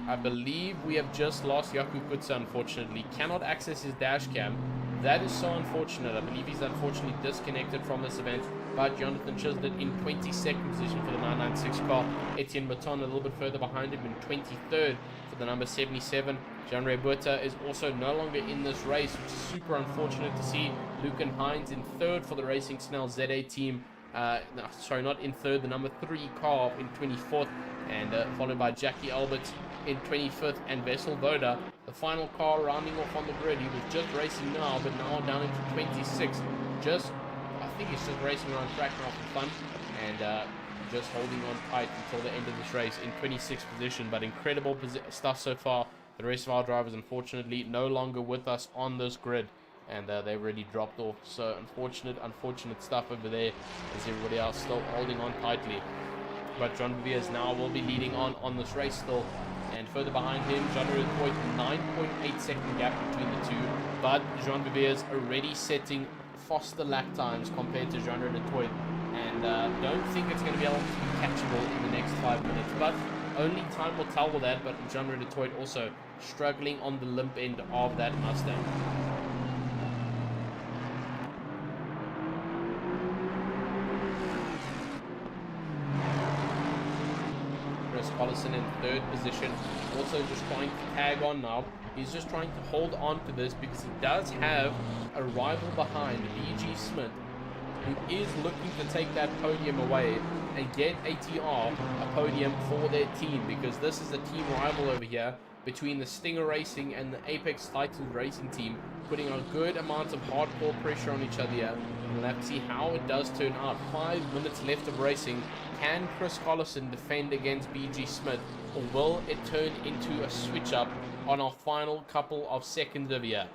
I believe we have just lost Jakub Kutze, unfortunately. Cannot access his dash cam. That is so unfortunate. I believe he's unfortunately disconnected from this event. But Jonathan Chislett in 22nd position for the 996 car. Etienne Baton a little bit further behind him in 23rd for the number 77. Jean-Ray Berta is also no longer in this race, which is super unfortunate to see. Lucan Hines in 3rd for the Racing Snell ZA team. No, sorry, not in 3rd, the number 3 car in 24th, and followed by Jackie Albert in 25th, and Vessel Voda, the final car rounding off on the grid. He was just racing now, but now down into 26th. Just, I nothing. He's just racing around track now for fun, and just holding on tight until the end of this race in 26th position. But incredible stuff so far. The rest of our drivers, unfortunately, no longer with us on this grid, and they've already dropped off. So unfortunate stuff over there, as everybody else still holding on tightly. But Jean Viviers now will be leading on this race still. And further behind him, Jean-René du Toit, 9.8 second gap between the two. But Jean Viviers already setting faster lap times compared to Jean-René du Toit. And don't think it's going to be able to be catchable in the next 5 minutes. But only time will tell with that. But Jean-René du Toit also struggling on the limp end of that Mustang. Collison in third position, also just trying to tag on now. He's just trying to hold on to this because he does have a rival behind, BG Smith, who is looking to take that podium away and get ATR a podium for their team, because this is a team rival over here between the Stinger Racing and the Apex Titans Racing team, putting a good amount of hardcore pressure on each other here. And we'll have to see how it does turn out. 5 minutes left of racing. Can Chris Collison defend against BG Smith, or will it turn into a switch up on our final couple of seconds of here?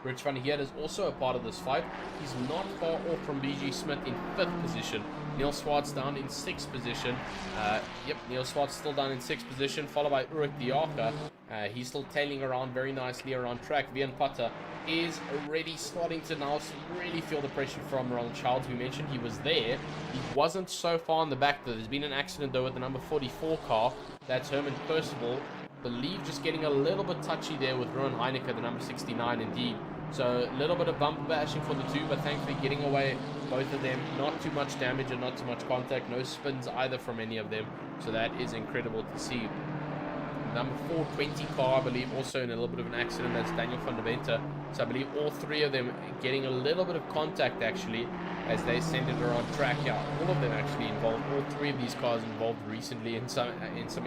Rich van Heert is also a part of this fight. He's not far off from BG Smith in 5th position. Neil Swartz down in 6th position. Neil Swartz still down in 6th position, followed by Ulrich Diaka. He's still tailing around very nicely around track. Vian Potter is already starting to now really feel the pressure from Ronald Childs. We mentioned he was there. He wasn't so far in the back though. There's been an accident though with the number 44 car. That's Herman Percival. Believe just getting a little bit touchy there with Rowan Heineke, the number 69 indeed. So a little bit of bumper bashing for the two, but thankfully getting away both of them. Not too much damage and not too much contact. No spins either from any of them. So that is incredible to see. Number 420 car, I believe, also in a little bit of an accident. That's Daniel van der Venter. So I believe all three of them getting a little bit of contact actually as they send it around track. Yeah, all of them actually involved. All three of these cars involved recently in some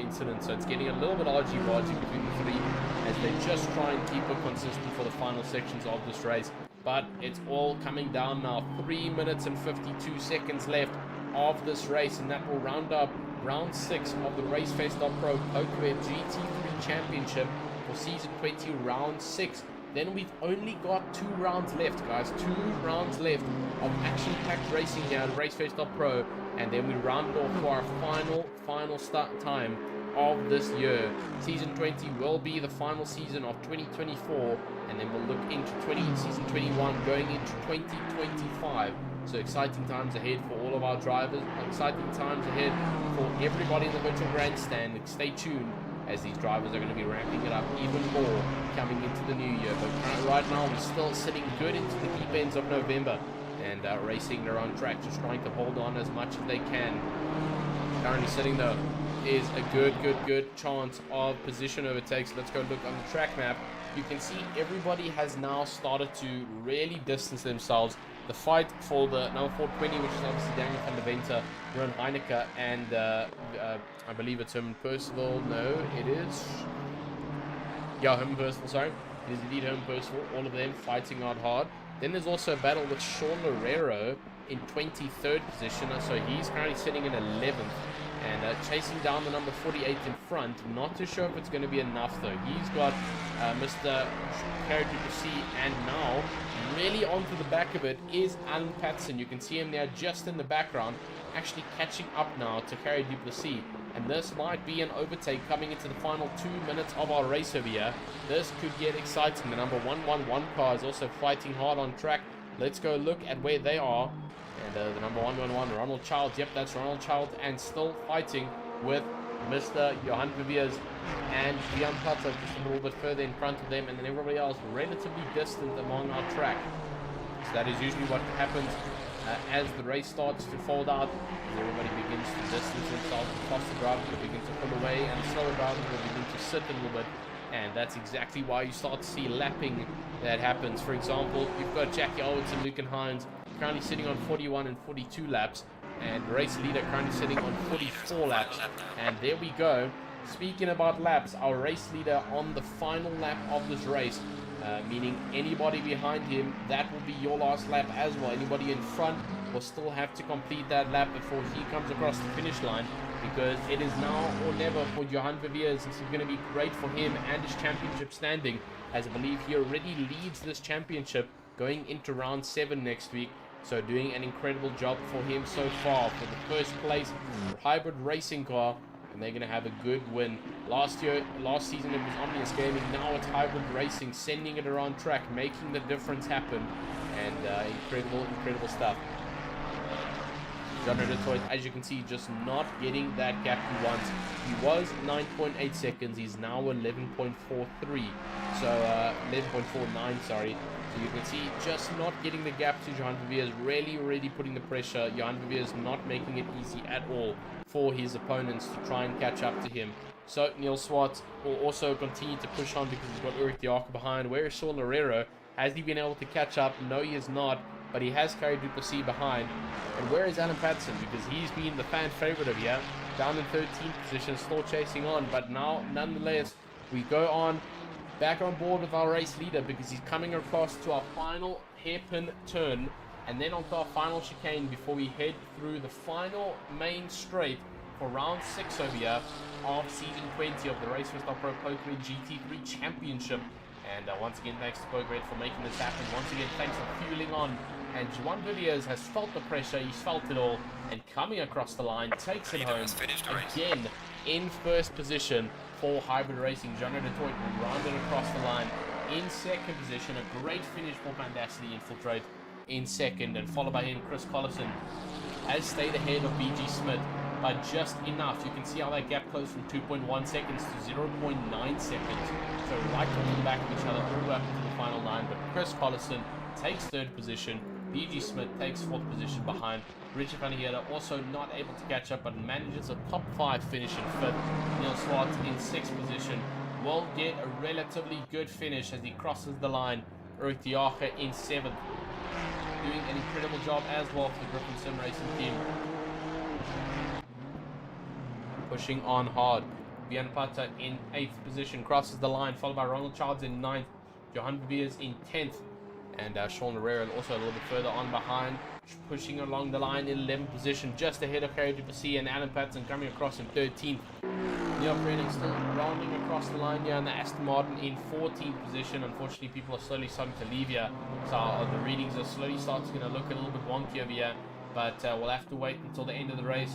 incidents. So it's getting a little bit argy-bargy between the three as they just try and keep it consistent for the final sections of this race. But it's all coming down now. 3 minutes and 52 seconds left of this race, and that will round up round 6 of the RaceFace.Pro PokerBet GT3 Championship for Season 20, Round 6. Then we've only got 2 rounds left, guys. 2 rounds left of action-packed racing here at RaceFace.Pro, and then we round it off for our final start time of this year. Season 20 will be the final season of 2024, and then we'll look into season 21 going into 2025. So exciting times ahead for all of our drivers, exciting times ahead for everybody in the virtual grandstand. Stay tuned as these drivers are going to be ramping it up even more coming into the new year. But right now we're still sitting good into the deep ends of November and racing their own track, just trying to hold on as much as they can. Currently sitting though is a good chance of position overtakes. Let's go look on the track map. You can see everybody has now started to really distance themselves. The fight for the number 420, which is obviously Daniel van der Venter, Ron Heineke, and I believe it's Herman Percival. No, it is. Yeah, Herman Percival, sorry. It is indeed Herman Percival. All of them fighting out hard. Then there's also a battle with Sean Lorero in 23rd position. So he's currently sitting in 11th. And chasing down the number 48 in front. Not too sure if it's going to be enough though. He's got Mr. Carrie Duplessis, and now really onto the back of it is Alan Patson. You can see him there just in the background, actually catching up now to Carrie Duplessis. And this might be an overtake coming into the final 2 minutes of our race over here. This could get exciting. The number 111 car is also fighting hard on track. Let's go look at where they are. And the number 111, Ronald Child. Yep, that's Ronald Child, and still fighting with Mr. Johan Viviers and Jan Platter just a little bit further in front of them, and then everybody else relatively distant along our track. So that is usually what happens as the race starts to fold out. Everybody begins to distance themselves. The faster drivers will begin to pull away, and the slower drivers will begin to sit a little bit. And that's exactly why you start to see lapping that happens. For example, you've got Jackie Owens and Lucan Hines currently sitting on 41 and 42 laps, and race leader currently sitting on 44 laps. And there we go. Speaking about laps, our race leader on the final lap of this race, meaning anybody behind him, that will be your last lap as well. Anybody in front will still have to complete that lap before he comes across the finish line, because it is now or never for Johan Viviers. This is going to be great for him and his championship standing, as I believe he already leads this championship going into round 7 next week. So doing an incredible job for him so far for the first place hybrid racing car, and they're going to have a good win. Last season it was Omnius Gaming, now it's hybrid racing, sending it around track, making the difference happen, and incredible stuff. Jean-René Detroit, as you can see, just not getting that gap he wants. He was 9.8 seconds, he's now 11.43, so 11.49, sorry. So you can see just not getting the gap to Johan Viviers, really putting the pressure. Johan Viviers not making it easy at all for his opponents to try and catch up to him. So Neil Swart will also continue to push on because he's got Eric Diaco behind. Where is Sean Herrera? Has he been able to catch up? No, he has not, but he has carried Duplessis behind. And where is Alan Patterson? Because he's been the fan favorite of here, down in 13th position, still chasing on. But now, nonetheless, we go on back on board with our race leader, because he's coming across to our final hairpin turn and then onto our final chicane before we head through the final main straight for round 6 over here of season 20 of the RaceFace.Pro PokerBet GT3 Championship. And once again, thanks to PokerBet for making this happen. Once again, thanks for fueling on. And Juan Viviers has felt the pressure, he's felt it all, and coming across the line, takes it home again in first position for hybrid racing. Jean-René Detroit rounded across the line in second position. A great finish for Vandacity Infiltrate in second, and followed by him Chris Collison has stayed ahead of BG Smith by just enough. You can see how that gap closed from 2.1 seconds to 0.9 seconds. So right on the back of each other all the way up into the final line. But Chris Collison takes third position. BG Smith takes fourth position behind. Richard Van Heerden also not able to catch up, but manages a top 5 finish in fifth. Neil Swartz in sixth position will get a relatively good finish as he crosses the line. Eric Diaco in seventh, doing an incredible job as well for the Griffin Sim Racing team. Pushing on hard. Bian Plata in 8th position, crosses the line, followed by Ronald Childs in 9th, Johan Viviers in 10th, and Sean Herrera also a little bit further on behind, pushing along the line in 11th position, just ahead of Harry Duplessis and Alan Patterson coming across in 13th. Neil Freding still rounding across the line here, and the Aston Martin in 14th position. Unfortunately, people are slowly starting to leave here, so the readings are slowly starting to look a little bit wonky over here, but we'll have to wait until the end of the race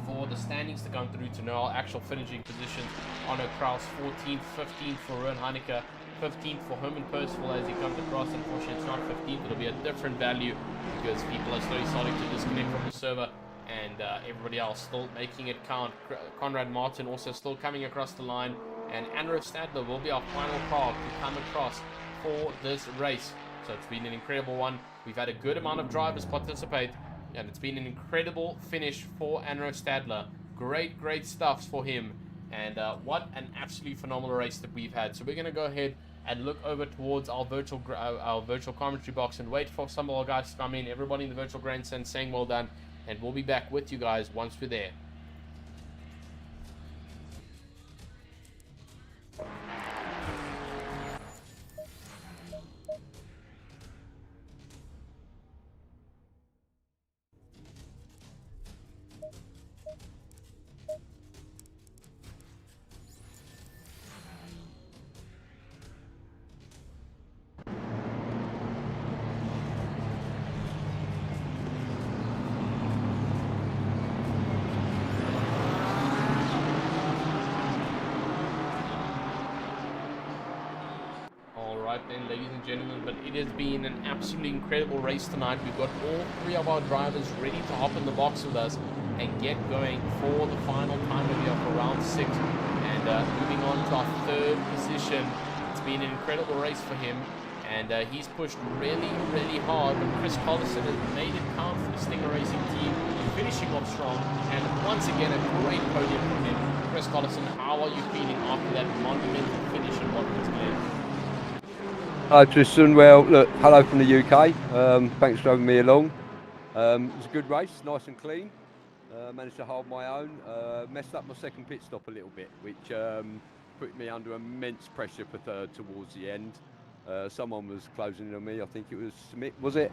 for the standings to come through to know our actual finishing positions. Arno Kraus 14th, 15th for Rowan Heineke, 15th for Herman Percival as he comes across. Unfortunately, it's not 15th, it'll be a different value because people are slowly starting to disconnect from the server, and everybody else still making it count. Conrad Martin also still coming across the line, and Andrew Stadler will be our final car to come across for this race. So it's been an incredible one. We've had a good amount of drivers participate, and it's been an incredible finish for Andrew Stadler. Great stuff for him, and what an absolutely phenomenal race that we've had. So we're going to go ahead and look over towards our virtual commentary box and wait for some of our guys to come in. Everybody in the virtual grandstand saying well done, and we'll be back with you guys once we're there. Then, ladies and gentlemen, but it has been an absolutely incredible race tonight. We've got all 3 of our drivers ready to hop in the box with us and get going for the final time of the for round 6, and moving on to our 3rd position. It's been an incredible race for him, and he's pushed really hard, but Chris Collison has made it count for the Stinger Racing team, finishing off strong, and once again a great podium from him. Chris Collison, how are you feeling after that monumental finish at Watkins Glen? Hi Tristan, well look, hello from the UK, thanks for having me along. It was a good race, nice and clean, managed to hold my own, messed up my second pit stop a little bit, which put me under immense pressure for third towards the end. Someone was closing in on me, I think it was Smith, was it?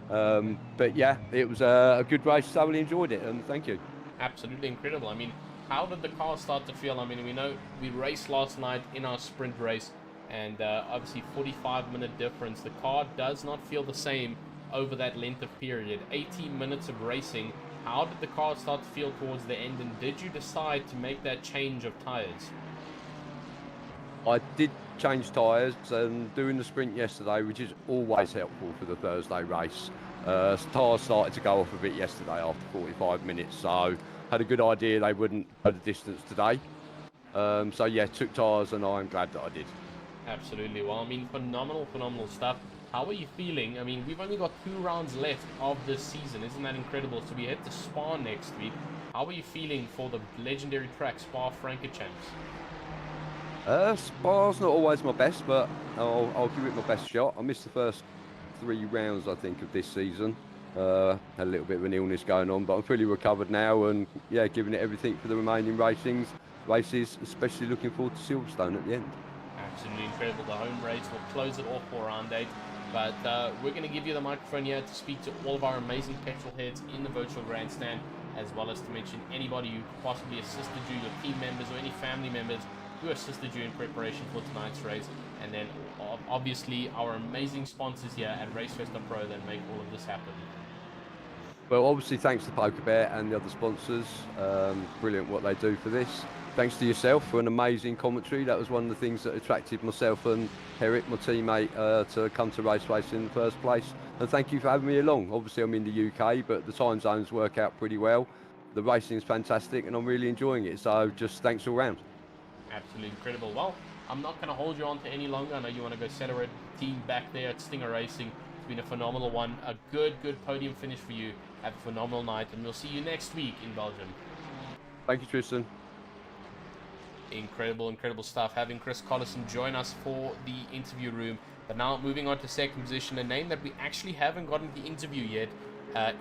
But yeah, it was a good race. Thoroughly enjoyed it, and thank you. Absolutely incredible. I mean, how did the car start to feel? I mean, we know we raced last night in our sprint race, and obviously 45-minute difference. The car does not feel the same over that length of period. 18 minutes of racing. How did the car start to feel towards the end, and did you decide to make that change of tyres? I did change tyres and doing the sprint yesterday, which is always helpful for the Thursday race. Tyres started to go off a bit yesterday after 45 minutes, so had a good idea they wouldn't go the distance today. So yeah, took tyres and I'm glad that I did. Absolutely. Well, I mean, phenomenal stuff. How are you feeling? I mean, we've only got 2 rounds left of this season. Isn't that incredible? So we head to Spa next week. How are you feeling for the legendary track, Spa-Francorchamps? Spa's not always my best, but I'll give it my best shot. I missed the first 3 rounds, I think, of this season. Had a little bit of an illness going on, but I'm fully recovered now, and yeah, giving it everything for the remaining races, especially looking forward to Silverstone at the end. Absolutely incredible. The home race will close it off for round 8. But we're going to give you the microphone here to speak to all of our amazing petrol heads in the virtual grandstand, as well as to mention anybody who possibly assisted you, your team members or any family members who assisted you in preparation for tonight's race. And then obviously our amazing sponsors here at RaceFace.Pro that make all of this happen. Well, obviously thanks to PokerBet and the other sponsors. Brilliant what they do for this. Thanks to yourself for an amazing commentary. That was one of the things that attracted myself and Eric, my teammate, to come to RaceFace in the first place. And thank you for having me along. Obviously I'm in the UK, but the time zones work out pretty well. The racing is fantastic and I'm really enjoying it. So just thanks all round. Absolutely incredible. Well, I'm not going to hold you on to any longer. I know you want to go celebrate the team back there at Stinger Racing. It's been a phenomenal one. A good podium finish for you. Have a phenomenal night, and we'll see you next week in Belgium. Thank you, Tristan. Incredible stuff. Having Chris Collison join us for the interview room. But now moving on to second position, a name that we actually haven't gotten the interview yet,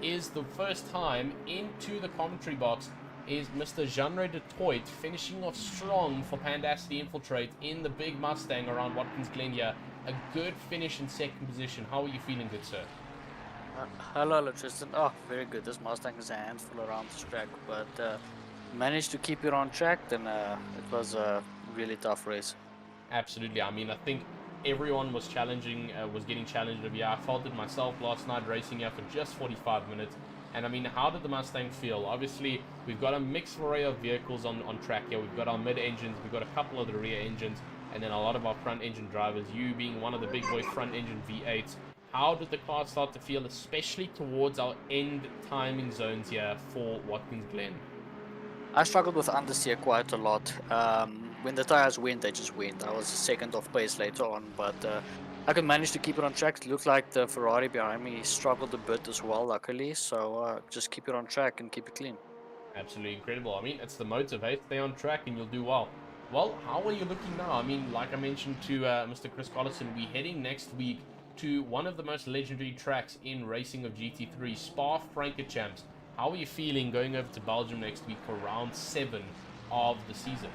is the first time into the commentary box is Mr. Jean-Ray du Toit, finishing off strong for Pandacity Infiltrate in the big Mustang around Watkins Glen here. A good finish in second position. How are you feeling, good sir? Hello, Tristan. Oh, very good. This Mustang is a handful around this track, but managed to keep it on track. Then it was a really tough race. Absolutely. I mean, I think everyone was getting challenged over here. I felt it myself last night racing here for just 45 minutes. And I mean, how did the Mustang feel? Obviously, we've got a mixed array of vehicles on track here. We've got our mid-engines, we've got a couple of the rear engines, and then a lot of our front-engine drivers, you being one of the big boy front-engine V8s. How did the car start to feel, especially towards our end timing zones here for Watkins Glen? I struggled with understeer quite a lot. When the tires went, they just went. I was a second off pace later on, but I could manage to keep it on track. It looked like the Ferrari behind me struggled a bit as well, luckily. So just keep it on track and keep it clean. Absolutely incredible. I mean, it's the motive, hey? Stay on track and you'll do well. Well, how are you looking now? I mean, like I mentioned to Mr. Chris Collison, we're heading next week to one of the most legendary tracks in racing of GT3, Spa-Francorchamps. How are you feeling going over to Belgium next week for round 7 of the season?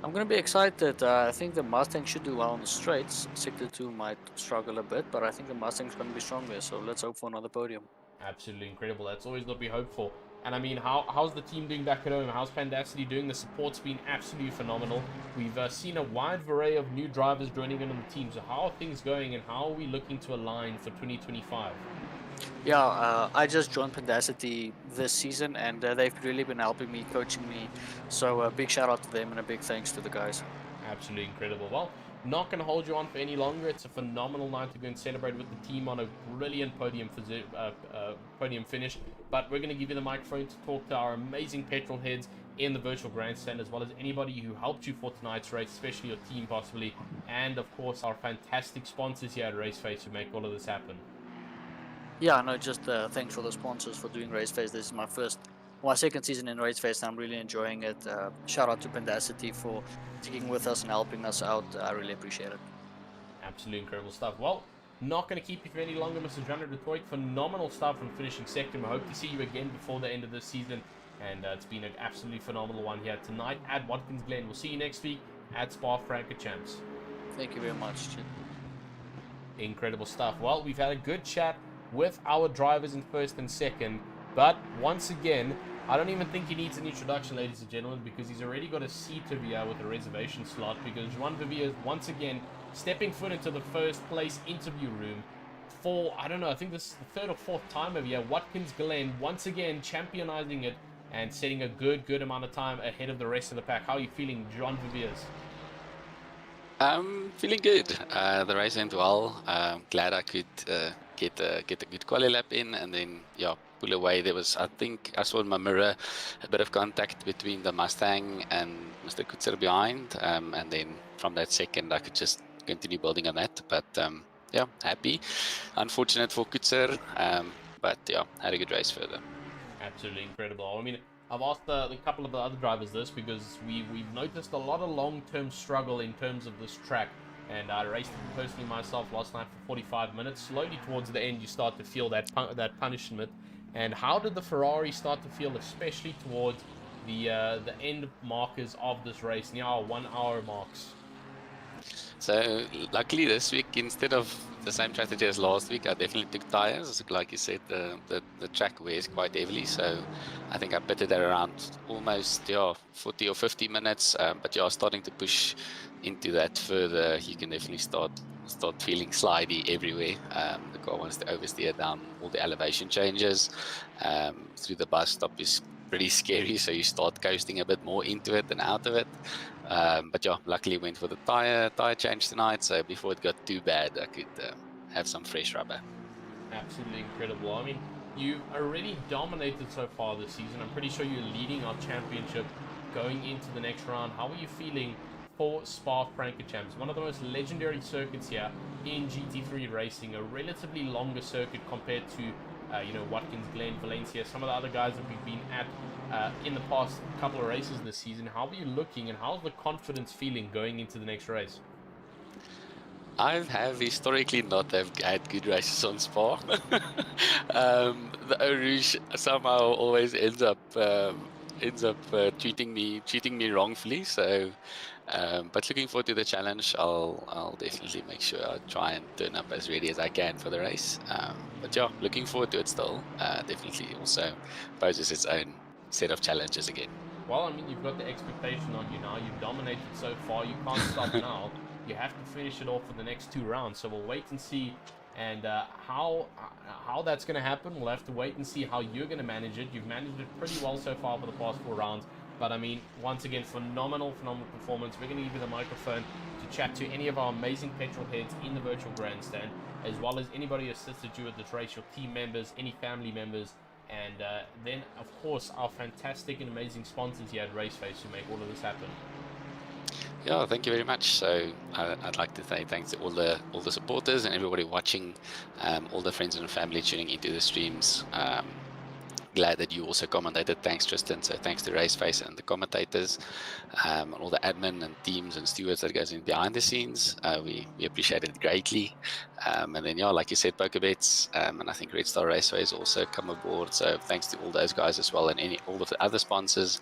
I'm going to be excited. I think the Mustang should do well on the straights. Sector 2 might struggle a bit, but I think the Mustang's going to be stronger, so let's hope for another podium. Absolutely incredible. That's always what we hope for. And I mean, how's the team doing back at home? How's Pandacity doing? The support's been absolutely phenomenal. We've seen a wide array of new drivers joining in on the team. So how are things going and how are we looking to align for 2025? Yeah, I just joined Pandacity this season, and they've really been helping me, coaching me. So a big shout out to them and a big thanks to the guys. Absolutely incredible. Well, not going to hold you on for any longer. It's a phenomenal night to go and celebrate with the team on a brilliant podium finish. But we're going to give you the microphone to talk to our amazing petrol heads in the virtual grandstand, as well as anybody who helped you for tonight's race, especially your team possibly, and of course our fantastic sponsors here at RaceFace who make all of this happen. Yeah, no, just thanks for the sponsors for doing RaceFace. This is my second season in RaceFace, and I'm really enjoying it. Shout out to Pandacity for sticking with us and helping us out. I really appreciate it. Absolutely incredible stuff. Well, not going to keep you for any longer, Mr. Jean-Ray du Toit. Phenomenal stuff from finishing second. We hope to see you again before the end of this season. And it's been an absolutely phenomenal one here tonight at Watkins Glen. We'll see you next week at Spa-Francorchamps. Thank you very much. Incredible stuff. Well, we've had a good chat with our drivers in first and second. But once again, I don't even think he needs an introduction, ladies and gentlemen, because he's already got a seat over here with a reservation slot, because Joan Vivier is once again stepping foot into the first place interview room for, I don't know, I think this is the third or fourth time over here. Watkins Glen once again championizing it and setting a good amount of time ahead of the rest of the pack. How are you feeling, Joan Viviers? I'm feeling good. The race went well. Glad I could get a good quali lap in, and then pull away. There was, I think I saw in my mirror a bit of contact between the Mustang and Mr. Kutzer behind, and then from that second I could just continue building on that. But happy. Unfortunate for Kutzer, but had a good race further. Absolutely incredible. I mean, I've asked a couple of the other drivers this because we've noticed a lot of long-term struggle in terms of this track. And I raced it personally myself last night for 45 minutes. Slowly towards the end, you start to feel that punishment. And how did the Ferrari start to feel, especially towards the end markers of this race, near our 1 hour marks? So luckily this week, instead of the same strategy as last week, I definitely took tires. Like you said, the track wears quite heavily, so I think I pitted at around almost 40 or 50 minutes. But starting to push into that further, you can definitely start feeling slidey everywhere. The car wants to oversteer down all the elevation changes. Through the bus stop is pretty scary, so you start coasting a bit more into it than out of it. But luckily went for the tire change tonight, so before it got too bad, I could have some fresh rubber. Absolutely incredible. I mean, you've already dominated so far this season. I'm pretty sure you're leading our championship going into the next round. How are you feeling for Spa-Francorchamps? One of the most legendary circuits here in GT3 racing, a relatively longer circuit compared to Watkins Glen, Valencia, some of the other guys that we've been at in the past couple of races this season. How are you looking, and how's the confidence feeling going into the next race? I have historically not had good races on Spa. The Eau Rouge somehow always ends up treating me wrongfully. So, but looking forward to the challenge. I'll definitely make sure I try and turn up as ready as I can for the race. But looking forward to it still. Definitely also poses its own set of challenges again. Well, I mean, you've got the expectation on you now. You've dominated so far. You can't stop now. You have to finish it off for the next 2 rounds. So we'll wait and see, and how that's going to happen. We'll have to wait and see how you're going to manage it. You've managed it pretty well so far for the past 4 rounds. But I mean, once again, phenomenal performance. We're going to give you the microphone to chat to any of our amazing petrol heads in the virtual grandstand, as well as anybody who assisted you at this race, your team members, any family members, and then, of course, our fantastic and amazing sponsors here at RaceFace who make all of this happen. Yeah, thank you very much. So I'd like to say thanks to all the supporters and everybody watching, all the friends and family tuning into the streams. Glad that you also commentated. Thanks, Tristan. So thanks to RaceFace and the commentators, and all the admin and teams and stewards that goes in behind the scenes. We appreciate it greatly. And then like you said, PokerBets, and I think Red Star Raceway has also come aboard. So thanks to all those guys as well, and all of the other sponsors.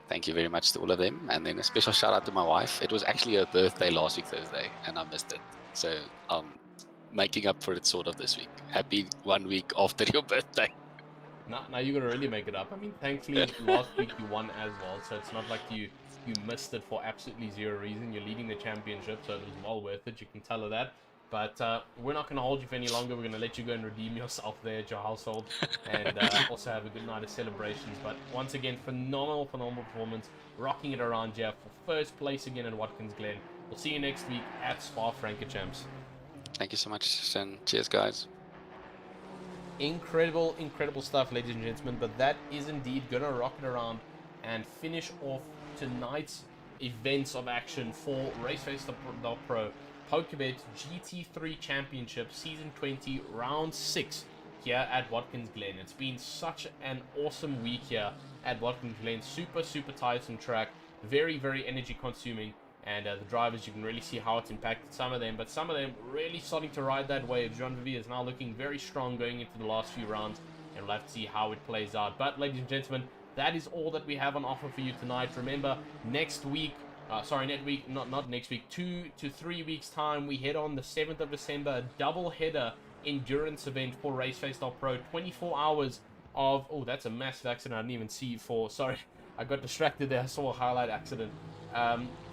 Thank you very much to all of them. And then a special shout out to my wife. It was actually her birthday last week Thursday, and I missed it. So I'm making up for it sort of this week. Happy 1 week after your birthday. Now you're going to really make it up. I mean, thankfully, last week you won as well, so it's not like you missed it for absolutely zero reason. You're leading the championship, so it was well worth it. You can tell her that. But we're not going to hold you for any longer. We're going to let you go and redeem yourself there at your household, and also have a good night of celebrations. But once again, phenomenal performance, rocking it around here for first place again at Watkins Glen. We'll see you next week at Spa-Francorchamps. Thank you so much, and cheers, guys. Incredible stuff, ladies and gentlemen. But that is indeed gonna rock it around and finish off tonight's events of action for RaceFace.Pro PokerBet GT3 Championship Season 20 Round 6 here at Watkins Glen. It's been such an awesome week here at Watkins Glen. Super tiresome track, very energy consuming. And the drivers, you can really see how it's impacted some of them. But some of them really starting to ride that wave. Joan Vivier is now looking very strong going into the last few rounds. And we'll have to see how it plays out. But, ladies and gentlemen, that is all that we have on offer for you tonight. Remember, next week, not next week, 2 to 3 weeks' time, we head on the 7th of December, a double header endurance event for RaceFace.Pro. 24 hours of... Oh, that's a massive accident I didn't even see for... Sorry, I got distracted there. I saw a highlight accident.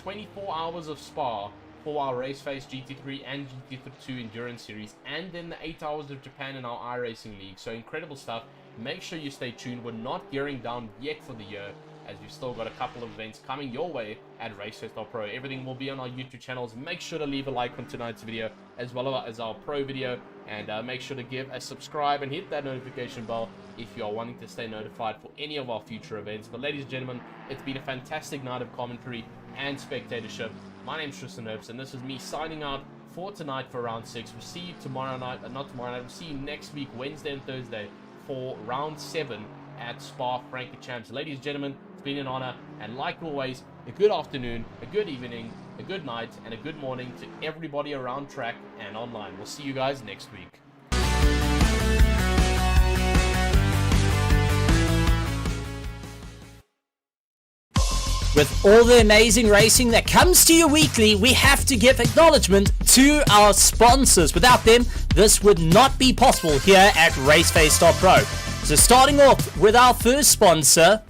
24 hours of Spa for our RaceFace GT3 and GT2 Endurance Series, and then the 8 hours of Japan in our iRacing League. So incredible stuff. Make sure you stay tuned. We're not gearing down yet for the year, as we've still got a couple of events coming your way at RaceFace.Pro. Everything will be on our YouTube channels. Make sure to leave a like on tonight's video, as well as our Pro video, and make sure to give a subscribe and hit that notification bell if you are wanting to stay notified for any of our future events. But ladies and gentlemen, it's been a fantastic night of commentary and spectatorship. My name's Tristan Herbst, and this is me signing out for tonight for round 6. We'll see you tomorrow night, not tomorrow night, we'll see you next week, Wednesday and Thursday, for round 7 at Spa Francorchamps. Ladies and gentlemen, it's been an honor, and like always, a good afternoon, a good evening, a good night, and a good morning to everybody around track and online. We'll see you guys next week. With all the amazing racing that comes to you weekly, we have to give acknowledgement to our sponsors. Without them, this would not be possible here at RaceFace.Pro. So starting off with our first sponsor,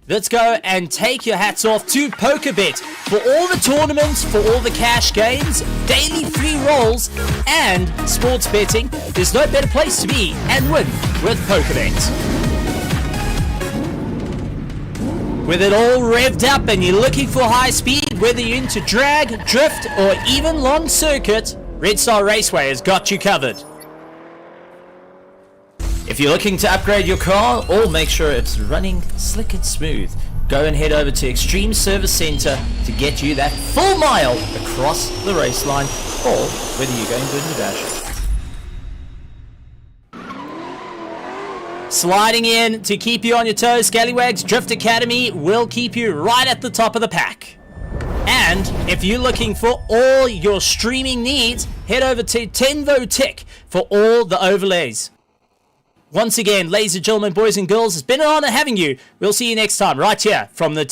let's go and take your hats off to PokerBet. For all the tournaments, for all the cash games, daily free rolls, and sports betting, there's no better place to be and win with PokerBet. With it all revved up and you're looking for high speed, whether you're into drag, drift, or even long circuit, Red Star Raceway has got you covered. If you're looking to upgrade your car or make sure it's running slick and smooth, go and head over to Extreme Service Center to get you that full mile across the race line, or whether you're going good in the dash. Sliding in to keep you on your toes, Scallywags Drift Academy will keep you right at the top of the pack. And if you're looking for all your streaming needs, head over to Tenvo Tech for all the overlays. Once again, ladies and gentlemen, boys and girls, it's been an honor having you. We'll see you next time right here from the